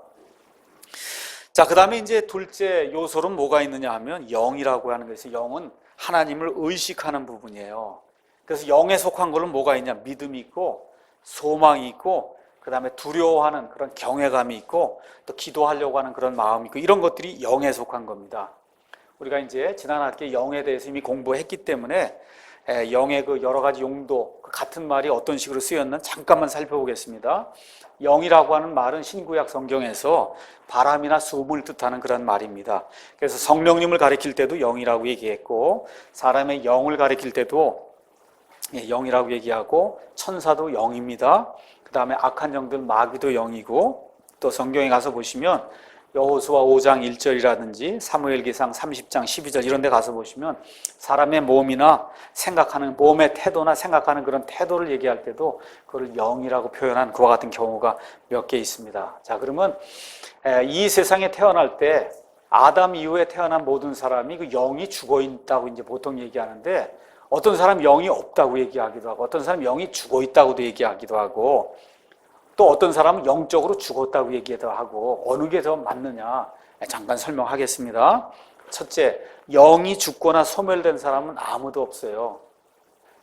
자, 그 다음에 이제 둘째 요소는 뭐가 있느냐 하면 영이라고 하는 것이 영은 하나님을 의식하는 부분이에요. 그래서 영에 속한 거는 뭐가 있냐? 믿음이 있고 소망이 있고 그 다음에 두려워하는 그런 경외감이 있고 또 기도하려고 하는 그런 마음이 있고 이런 것들이 영에 속한 겁니다. 우리가 이제 지난 학기에 영에 대해서 이미 공부했기 때문에 영의 그 여러 가지 용도, 같은 말이 어떤 식으로 쓰였는지 잠깐만 살펴보겠습니다. 영이라고 하는 말은 신구약 성경에서 바람이나 숨을 뜻하는 그런 말입니다. 그래서 성령님을 가리킬 때도 영이라고 얘기했고 사람의 영을 가리킬 때도 영이라고 얘기하고 천사도 영입니다. 그 다음에 악한 영들 마귀도 영이고 또 성경에 가서 보시면 여호수아 5장 1절이라든지 사무엘기상 30장 12절 이런 데 가서 보시면 사람의 몸이나 생각하는 몸의 태도나 생각하는 그런 태도를 얘기할 때도 그걸 영이라고 표현한 그와 같은 경우가 몇 개 있습니다. 자, 그러면 이 세상에 태어날 때 아담 이후에 태어난 모든 사람이 그 영이 죽어 있다고 이제 보통 얘기하는데 어떤 사람 영이 없다고 얘기하기도 하고 어떤 사람 영이 죽어 있다고도 얘기하기도 하고 또 어떤 사람은 영적으로 죽었다고 얘기도 하고 어느 게 더 맞느냐 잠깐 설명하겠습니다. 첫째, 영이 죽거나 소멸된 사람은 아무도 없어요.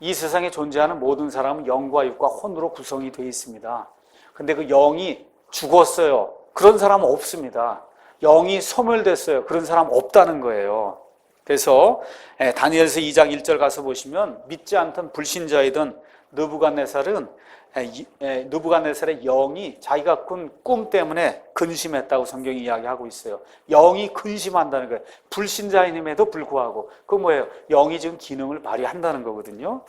이 세상에 존재하는 모든 사람은 영과 육과 혼으로 구성이 되어 있습니다. 근데 그 영이 죽었어요. 그런 사람은 없습니다. 영이 소멸됐어요. 그런 사람 없다는 거예요. 그래서 다니엘서 2장 1절 가서 보시면 믿지 않던 불신자이던 느부갓네살은 느부갓네살의 영이 자기가 꾼 꿈 때문에 근심했다고 성경이 이야기하고 있어요. 영이 근심한다는 거예요. 불신자임에도 불구하고. 그 뭐예요? 영이 지금 기능을 발휘한다는 거거든요.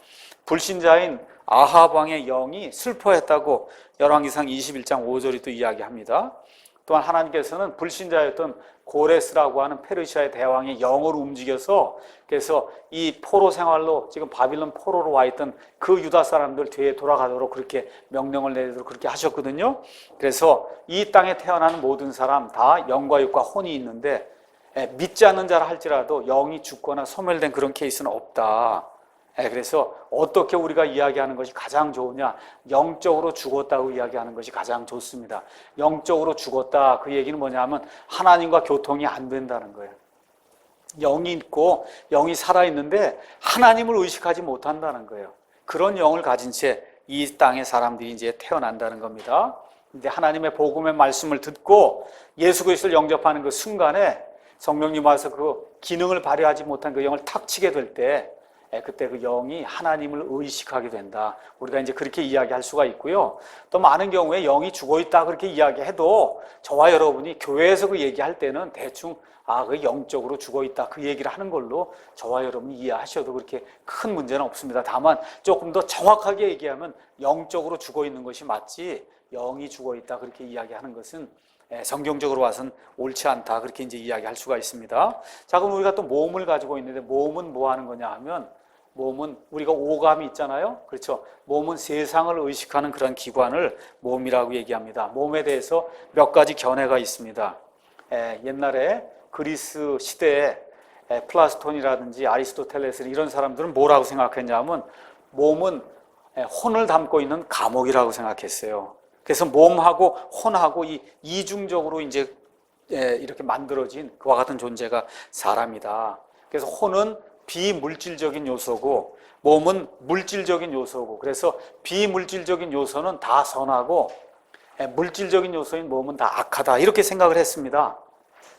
불신자인 아합 왕의 영이 슬퍼했다고 열왕기상 21장 5절이 또 이야기합니다. 또한 하나님께서는 불신자였던 고레스라고 하는 페르시아의 대왕의 영을 움직여서 그래서 이 포로 생활로 지금 바빌론 포로로 와 있던 그 유다 사람들 뒤에 돌아가도록 그렇게 명령을 내리도록 그렇게 하셨거든요. 그래서 이 땅에 태어나는 모든 사람 다 영과 육과 혼이 있는데 믿지 않는 자라 할지라도 영이 죽거나 소멸된 그런 케이스는 없다. 그래서 어떻게 우리가 이야기하는 것이 가장 좋으냐? 영적으로 죽었다고 이야기하는 것이 가장 좋습니다. 영적으로 죽었다. 그 얘기는 뭐냐면 하나님과 교통이 안 된다는 거예요. 영이 있고 영이 살아있는데 하나님을 의식하지 못한다는 거예요. 그런 영을 가진 채 이 땅의 사람들이 이제 태어난다는 겁니다. 근데 하나님의 복음의 말씀을 듣고 예수 그리스도를 영접하는 그 순간에 성령님 와서 그 기능을 발휘하지 못한 그 영을 탁 치게 될 때 그때 그 영이 하나님을 의식하게 된다. 우리가 이제 그렇게 이야기할 수가 있고요. 또 많은 경우에 영이 죽어있다 그렇게 이야기해도 저와 여러분이 교회에서 그 얘기할 때는 대충 그 영적으로 죽어있다 그 얘기를 하는 걸로 저와 여러분이 이해하셔도 그렇게 큰 문제는 없습니다. 다만 조금 더 정확하게 얘기하면 영적으로 죽어있는 것이 맞지 영이 죽어있다 그렇게 이야기하는 것은 성경적으로 와서는 옳지 않다 그렇게 이제 이야기할 수가 있습니다. 자, 그럼 우리가 또 몸을 가지고 있는데 몸은 뭐 하는 거냐 하면 몸은 우리가 오감이 있잖아요. 그렇죠. 몸은 세상을 의식하는 그런 기관을 몸이라고 얘기합니다. 몸에 대해서 몇 가지 견해가 있습니다. 옛날에 그리스 시대에 플라톤이라든지 아리스토텔레스 이런 사람들은 뭐라고 생각했냐면 몸은 혼을 담고 있는 감옥이라고 생각했어요. 그래서 몸하고 혼하고 이 이중적으로 이제 이렇게 만들어진 그와 같은 존재가 사람이다. 그래서 혼은 비물질적인 요소고 몸은 물질적인 요소고 그래서 비물질적인 요소는 다 선하고 물질적인 요소인 몸은 다 악하다 이렇게 생각을 했습니다.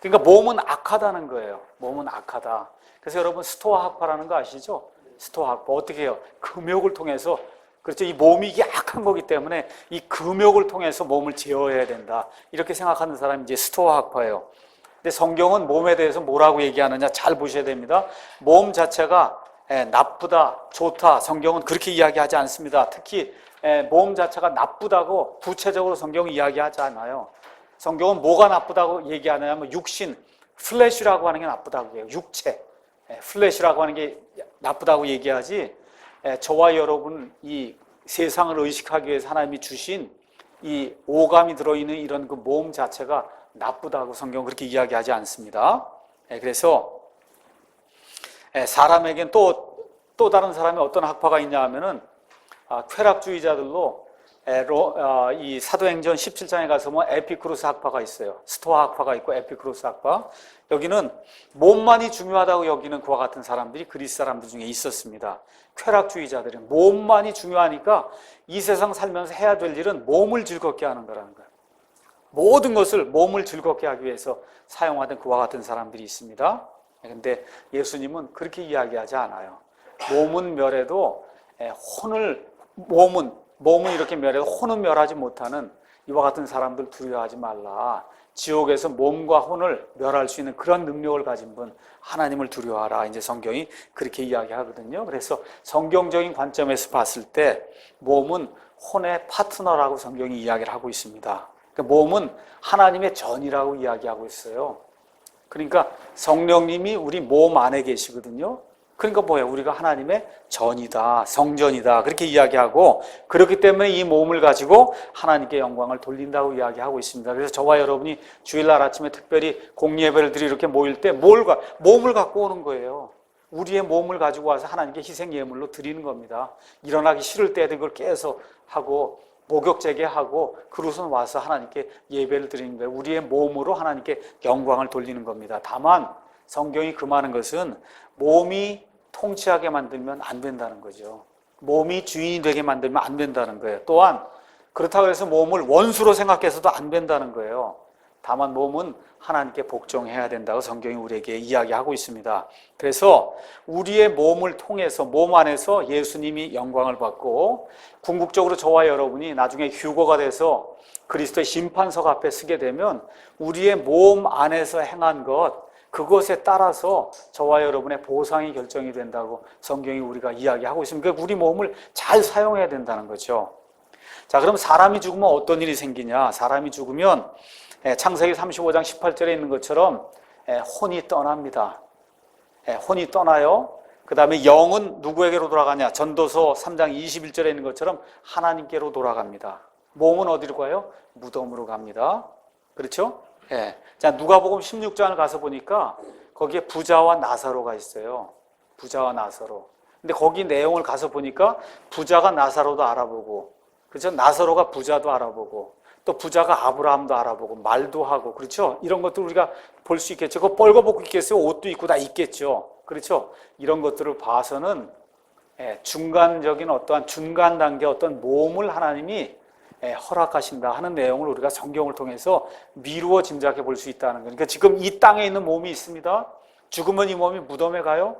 그러니까 몸은 악하다는 거예요. 몸은 악하다. 그래서 여러분 스토아 학파라는 거 아시죠? 스토아 학파 어떻게 해요? 금욕을 통해서 그렇죠. 이 몸이 이게 악한 거기 때문에 이 금욕을 통해서 몸을 제어해야 된다. 이렇게 생각하는 사람이 이제 스토아 학파예요. 근데 성경은 몸에 대해서 뭐라고 얘기하느냐 잘 보셔야 됩니다. 몸 자체가 나쁘다, 좋다. 성경은 그렇게 이야기하지 않습니다. 특히 몸 자체가 나쁘다고 구체적으로 성경은 이야기하지 않아요. 성경은 뭐가 나쁘다고 얘기하냐면 육신, 플래시라고 하는 게 나쁘다고 해요. 육체, 플래시라고 하는 게 나쁘다고 얘기하지 저와 여러분 이 세상을 의식하기 위해서 하나님이 주신 이 오감이 들어있는 이런 그 몸 자체가 나쁘다고 성경은 그렇게 이야기하지 않습니다. 그래서 사람에겐 또 다른 사람이 어떤 학파가 있냐 하면은 쾌락주의자들로 이 사도행전 17장에 가서 뭐 에피쿠로스 학파가 있어요. 스토아 학파가 있고 에피쿠로스 학파. 여기는 몸만이 중요하다고 여기는 그와 같은 사람들이 그리스 사람들 중에 있었습니다. 쾌락주의자들은 몸만이 중요하니까 이 세상 살면서 해야 될 일은 몸을 즐겁게 하는 거라는 거예요. 모든 것을 몸을 즐겁게 하기 위해서 사용하던 그와 같은 사람들이 있습니다. 그런데 예수님은 그렇게 이야기하지 않아요. 몸은 멸해도 몸은 이렇게 멸해도 혼은 멸하지 못하는 이와 같은 사람들 두려워하지 말라. 지옥에서 몸과 혼을 멸할 수 있는 그런 능력을 가진 분 하나님을 두려워하라. 이제 성경이 그렇게 이야기하거든요. 그래서 성경적인 관점에서 봤을 때 몸은 혼의 파트너라고 성경이 이야기를 하고 있습니다. 그러니까 몸은 하나님의 전이라고 이야기하고 있어요. 그러니까 성령님이 우리 몸 안에 계시거든요. 그러니까 뭐예요? 우리가 하나님의 전이다, 성전이다 그렇게 이야기하고 그렇기 때문에 이 몸을 가지고 하나님께 영광을 돌린다고 이야기하고 있습니다. 그래서 저와 여러분이 주일날 아침에 특별히 공예배를 드리러 이렇게 모일 때 몸을 갖고 오는 거예요. 우리의 몸을 가지고 와서 하나님께 희생 예물로 드리는 겁니다. 일어나기 싫을 때도 그걸 계속 하고 목욕 재개하고 그러고서 와서 하나님께 예배를 드리는 거예요. 우리의 몸으로 하나님께 영광을 돌리는 겁니다. 다만 성경이 금하는 것은 몸이 통치하게 만들면 안 된다는 거죠. 몸이 주인이 되게 만들면 안 된다는 거예요. 또한 그렇다고 해서 몸을 원수로 생각해서도 안 된다는 거예요. 다만 몸은 하나님께 복종해야 된다고 성경이 우리에게 이야기하고 있습니다. 그래서 우리의 몸을 통해서 몸 안에서 예수님이 영광을 받고 궁극적으로 저와 여러분이 나중에 휴거가 돼서 그리스도의 심판석 앞에 서게 되면 우리의 몸 안에서 행한 것, 그것에 따라서 저와 여러분의 보상이 결정이 된다고 성경이 우리가 이야기하고 있습니다. 그러니까 우리 몸을 잘 사용해야 된다는 거죠. 자, 그럼 사람이 죽으면 어떤 일이 생기냐? 사람이 죽으면 창세기 35장 18절에 있는 것처럼 혼이 떠납니다. 혼이 떠나요. 그 다음에 영은 누구에게로 돌아가냐? 전도서 3장 21절에 있는 것처럼 하나님께로 돌아갑니다. 몸은 어디로 가요? 무덤으로 갑니다. 그렇죠? 자, 누가복음 16장을 가서 보니까 거기에 부자와 나사로가 있어요. 부자와 나사로. 근데 거기 내용을 가서 보니까 부자가 나사로도 알아보고, 그렇죠? 나사로가 부자도 알아보고, 또 부자가 아브라함도 알아보고, 말도 하고, 그렇죠? 이런 것들 우리가 볼 수 있겠죠. 그거 뻘거벗고 있겠어요? 옷도 입고 다 있겠죠. 그렇죠? 이런 것들을 봐서는 중간적인 어떠한 중간 단계 어떤 몸을 하나님이 허락하신다 하는 내용을 우리가 성경을 통해서 미루어 짐작해 볼 수 있다는 거니까 지금 이 땅에 있는 몸이 있습니다. 죽으면 이 몸이 무덤에 가요.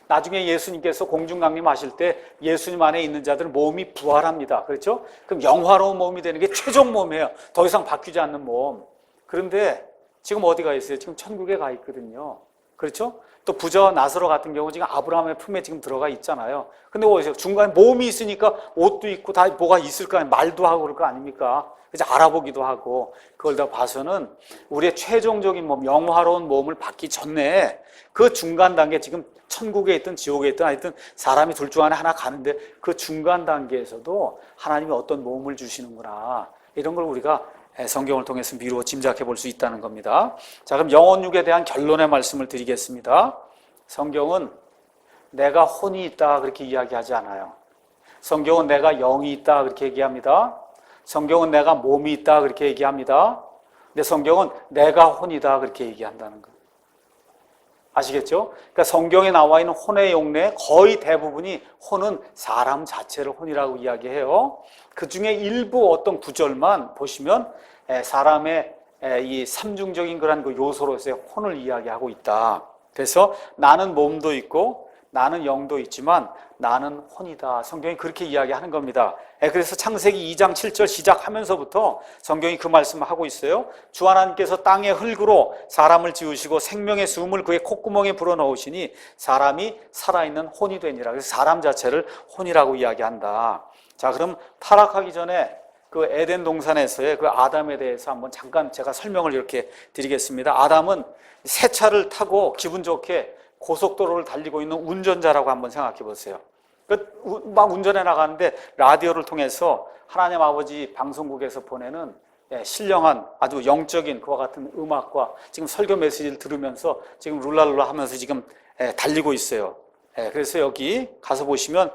나중에 예수님께서 공중강림하실 때 예수님 안에 있는 자들은 몸이 부활합니다. 그렇죠? 그럼 영화로운 몸이 되는 게 최종 몸이에요. 더 이상 바뀌지 않는 몸. 그런데 지금 어디 가 있어요? 지금 천국에 가 있거든요. 그렇죠? 또 부자와 나사로 같은 경우 지금 아브라함의 품에 지금 들어가 있잖아요. 근데 어디서 중간에 몸이 있으니까 옷도 입고 다 뭐가 있을 거 아니에요. 말도 하고 그럴 거 아닙니까? 그래서 알아보기도 하고 그걸 다 봐서는 우리의 최종적인 몸, 영화로운 몸을 받기 전에 그 중간 단계 지금 천국에 있든 지옥에 있든 하여튼 사람이 둘 중 하나 가는데 그 중간 단계에서도 하나님이 어떤 몸을 주시는구나 이런 걸 우리가 성경을 통해서 미루어 짐작해 볼 수 있다는 겁니다. 자, 그럼 영혼육에 대한 결론의 말씀을 드리겠습니다. 성경은 내가 혼이 있다 그렇게 이야기하지 않아요. 성경은 내가 영이 있다 그렇게 얘기합니다. 성경은 내가 몸이 있다 그렇게 얘기합니다. 근데 성경은 내가 혼이다 그렇게 얘기한다는 거. 아시겠죠? 그러니까 성경에 나와 있는 혼의 용례 거의 대부분이 혼은 사람 자체를 혼이라고 이야기해요. 그 중에 일부 어떤 구절만 보시면 사람의 이 삼중적인 그런 그 요소로서의 혼을 이야기하고 있다. 그래서 나는 몸도 있고 나는 영도 있지만 나는 혼이다. 성경이 그렇게 이야기하는 겁니다. 그래서 창세기 2장 7절 시작하면서부터 성경이 그 말씀을 하고 있어요. 주 하나님께서 땅의 흙으로 사람을 지으시고 생명의 숨을 그의 콧구멍에 불어넣으시니 사람이 살아있는 혼이 되니라. 그래서 사람 자체를 혼이라고 이야기한다. 자, 그럼 타락하기 전에 그 에덴 동산에서의 그 아담에 대해서 한번 잠깐 제가 설명을 이렇게 드리겠습니다. 아담은 새 차를 타고 기분 좋게 고속도로를 달리고 있는 운전자라고 한번 생각해 보세요. 막 운전해 나가는데 라디오를 통해서 하나님 아버지 방송국에서 보내는 신령한 아주 영적인 그와 같은 음악과 지금 설교 메시지를 들으면서 지금 룰랄룰라 하면서 지금 달리고 있어요. 그래서 여기 가서 보시면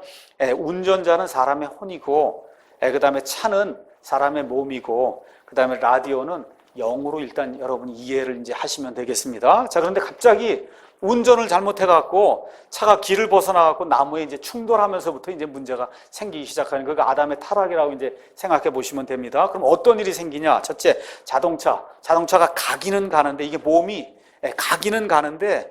운전자는 사람의 혼이고 그 다음에 차는 사람의 몸이고 그 다음에 라디오는 영으로 일단 여러분이 이해를 이제 하시면 되겠습니다. 자, 그런데 갑자기 운전을 잘못해갖고 차가 길을 벗어나갖고 나무에 이제 충돌하면서부터 이제 문제가 생기기 시작하는 거가 아담의 타락이라고 이제 생각해 보시면 됩니다. 그럼 어떤 일이 생기냐? 첫째, 자동차가 가기는 가는데 이게 몸이 가기는 가는데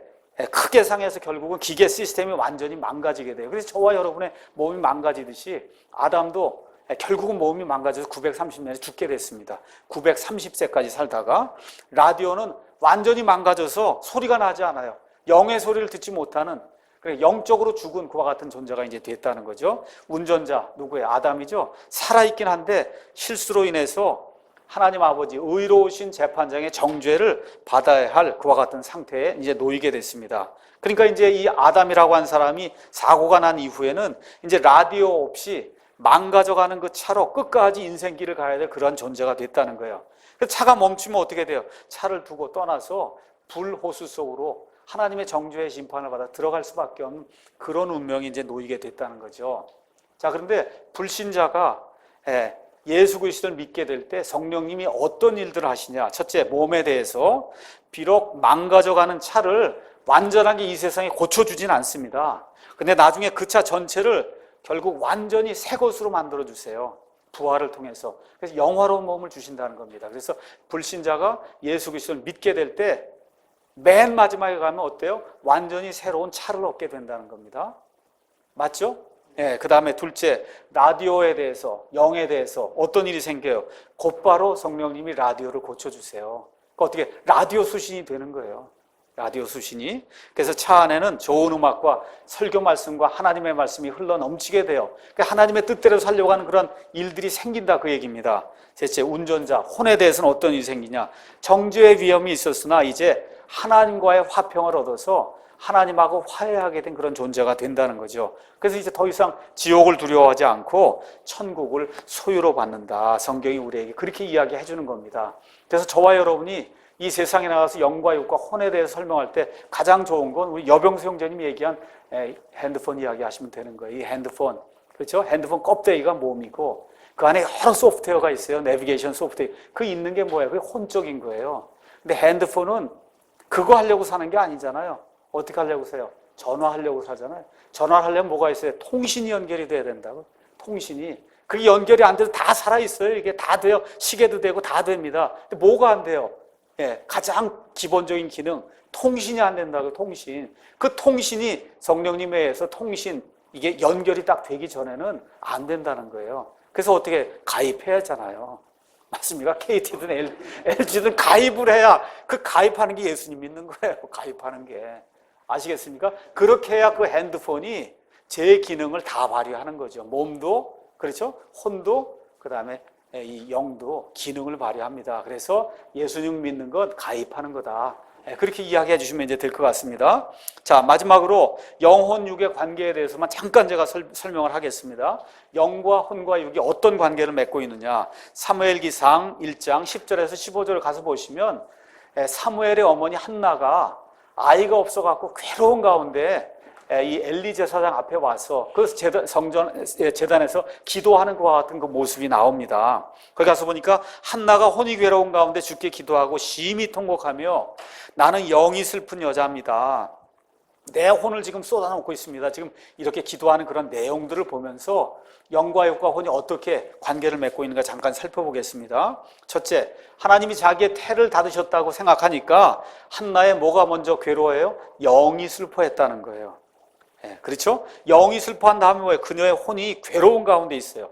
크게 상해서 결국은 기계 시스템이 완전히 망가지게 돼요. 그래서 저와 여러분의 몸이 망가지듯이 아담도 결국은 몸이 망가져서 930년에 죽게 됐습니다. 930세까지 살다가 라디오는 완전히 망가져서 소리가 나지 않아요. 영의 소리를 듣지 못하는 영적으로 죽은 그와 같은 존재가 이제 됐다는 거죠. 운전자 누구예요? 아담이죠. 살아있긴 한데 실수로 인해서 하나님 아버지 의로우신 재판장의 정죄를 받아야 할 그와 같은 상태에 이제 놓이게 됐습니다. 그러니까 이제 이 아담이라고 한 사람이 사고가 난 이후에는 이제 라디오 없이 망가져가는 그 차로 끝까지 인생길을 가야 될 그런 존재가 됐다는 거예요. 그래서 차가 멈추면 어떻게 돼요? 차를 두고 떠나서 불호수 속으로 하나님의 정죄의 심판을 받아 들어갈 수밖에 없는 그런 운명이 이제 놓이게 됐다는 거죠. 자, 그런데 불신자가 예수 그리스도를 믿게 될 때 성령님이 어떤 일들을 하시냐? 첫째, 몸에 대해서 비록 망가져가는 차를 완전하게 이 세상에 고쳐주진 않습니다. 근데 나중에 그 차 전체를 결국 완전히 새 것으로 만들어주세요. 부활을 통해서. 그래서 영화로운 몸을 주신다는 겁니다. 그래서 불신자가 예수 그리스도를 믿게 될 때 맨 마지막에 가면 어때요? 완전히 새로운 차를 얻게 된다는 겁니다. 맞죠? 예, 그 다음에 둘째, 라디오에 대해서, 영에 대해서 어떤 일이 생겨요? 곧바로 성령님이 라디오를 고쳐주세요. 그러니까 어떻게 라디오 수신이 되는 거예요. 라디오 수신이. 그래서 차 안에는 좋은 음악과 설교 말씀과 하나님의 말씀이 흘러 넘치게 돼요. 그러니까 하나님의 뜻대로 살려고 하는 그런 일들이 생긴다, 그 얘기입니다. 셋째, 운전자, 혼에 대해서는 어떤 일이 생기냐? 정죄의 위험이 있었으나 이제 하나님과의 화평을 얻어서 하나님하고 화해하게 된 그런 존재가 된다는 거죠. 그래서 이제 더 이상 지옥을 두려워하지 않고 천국을 소유로 받는다. 성경이 우리에게 그렇게 이야기해 주는 겁니다. 그래서 저와 여러분이 이 세상에 나가서 영과 육과 혼에 대해서 설명할 때 가장 좋은 건 우리 여병수 형제님이 얘기한 핸드폰 이야기 하시면 되는 거예요. 이 핸드폰, 그렇죠? 핸드폰 껍데기가 몸이고 그 안에 여러 소프트웨어가 있어요. 내비게이션 소프트웨어. 그 있는 게 뭐예요? 그게 혼적인 거예요. 근데 핸드폰은 그거 하려고 사는 게 아니잖아요. 어떻게 하려고 사요? 전화하려고 사잖아요. 전화하려면 뭐가 있어요? 통신이 연결이 돼야 된다고. 통신이. 그게 연결이 안 돼도 다 살아있어요. 이게 다 돼요. 시계도 되고 다 됩니다. 근데 뭐가 안 돼요? 예, 가장 기본적인 기능, 통신이 안 된다고. 통신. 그 통신이 성령님에 의해서 통신, 이게 연결이 딱 되기 전에는 안 된다는 거예요. 그래서 어떻게 가입해야 하잖아요. 맞습니까? KT든 LG든 가입을 해야, 그 가입하는 게 예수님 믿는 거예요. 가입하는 게. 아시겠습니까? 그렇게 해야 그 핸드폰이 제 기능을 다 발휘하는 거죠. 몸도, 그렇죠? 혼도, 그 다음에 이 영도 기능을 발휘합니다. 그래서 예수님 믿는 것 가입하는 거다. 그렇게 이야기해 주시면 이제 될 것 같습니다. 자, 마지막으로 영혼 육의 관계에 대해서만 잠깐 제가 설명을 하겠습니다. 영과 혼과 육이 어떤 관계를 맺고 있느냐. 사무엘기상 1장 10절에서 15절을 가서 보시면 사무엘의 어머니 한나가 아이가 없어갖고 괴로운 가운데 이 엘리 제사장 앞에 와서 그 재단에서 기도하는 것과 같은 그 모습이 나옵니다. 거기 가서 보니까 한나가 혼이 괴로운 가운데 주께 기도하고 심히 통곡하며 나는 영이 슬픈 여자입니다. 내 혼을 지금 쏟아놓고 있습니다. 지금 이렇게 기도하는 그런 내용들을 보면서 영과 육과 혼이 어떻게 관계를 맺고 있는가 잠깐 살펴보겠습니다. 첫째, 하나님이 자기의 태를 닫으셨다고 생각하니까 한나의 뭐가 먼저 괴로워해요? 영이 슬퍼했다는 거예요. 그렇죠? 영이 슬퍼한 다음에 뭐예요? 그녀의 혼이 괴로운 가운데 있어요.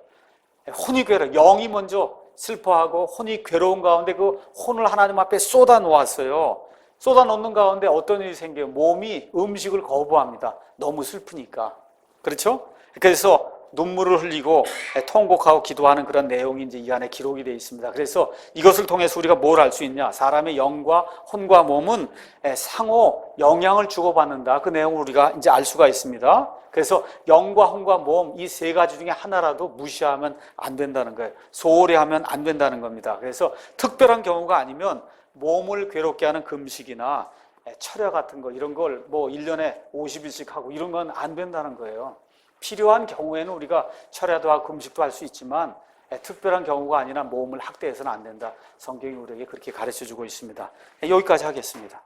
혼이 괴로워. 영이 먼저 슬퍼하고 혼이 괴로운 가운데 그 혼을 하나님 앞에 쏟아 놓았어요. 쏟아 놓는 가운데 어떤 일이 생겨요? 몸이 음식을 거부합니다. 너무 슬프니까. 그렇죠? 그래서 눈물을 흘리고 통곡하고 기도하는 그런 내용이 이제 이 안에 기록이 되어 있습니다. 그래서 이것을 통해서 우리가 뭘 알 수 있냐? 사람의 영과 혼과 몸은 상호 영향을 주고받는다. 그 내용을 우리가 이제 알 수가 있습니다. 그래서 영과 혼과 몸 이 세 가지 중에 하나라도 무시하면 안 된다는 거예요. 소홀히 하면 안 된다는 겁니다. 그래서 특별한 경우가 아니면 몸을 괴롭게 하는 금식이나 철야 같은 거 이런 걸 뭐 1년에 50일씩 하고 이런 건 안 된다는 거예요. 필요한 경우에는 우리가 철야도 하고 금식도 할 수 있지만 특별한 경우가 아니라 몸을 학대해서는 안 된다. 성경이 우리에게 그렇게 가르쳐주고 있습니다. 여기까지 하겠습니다.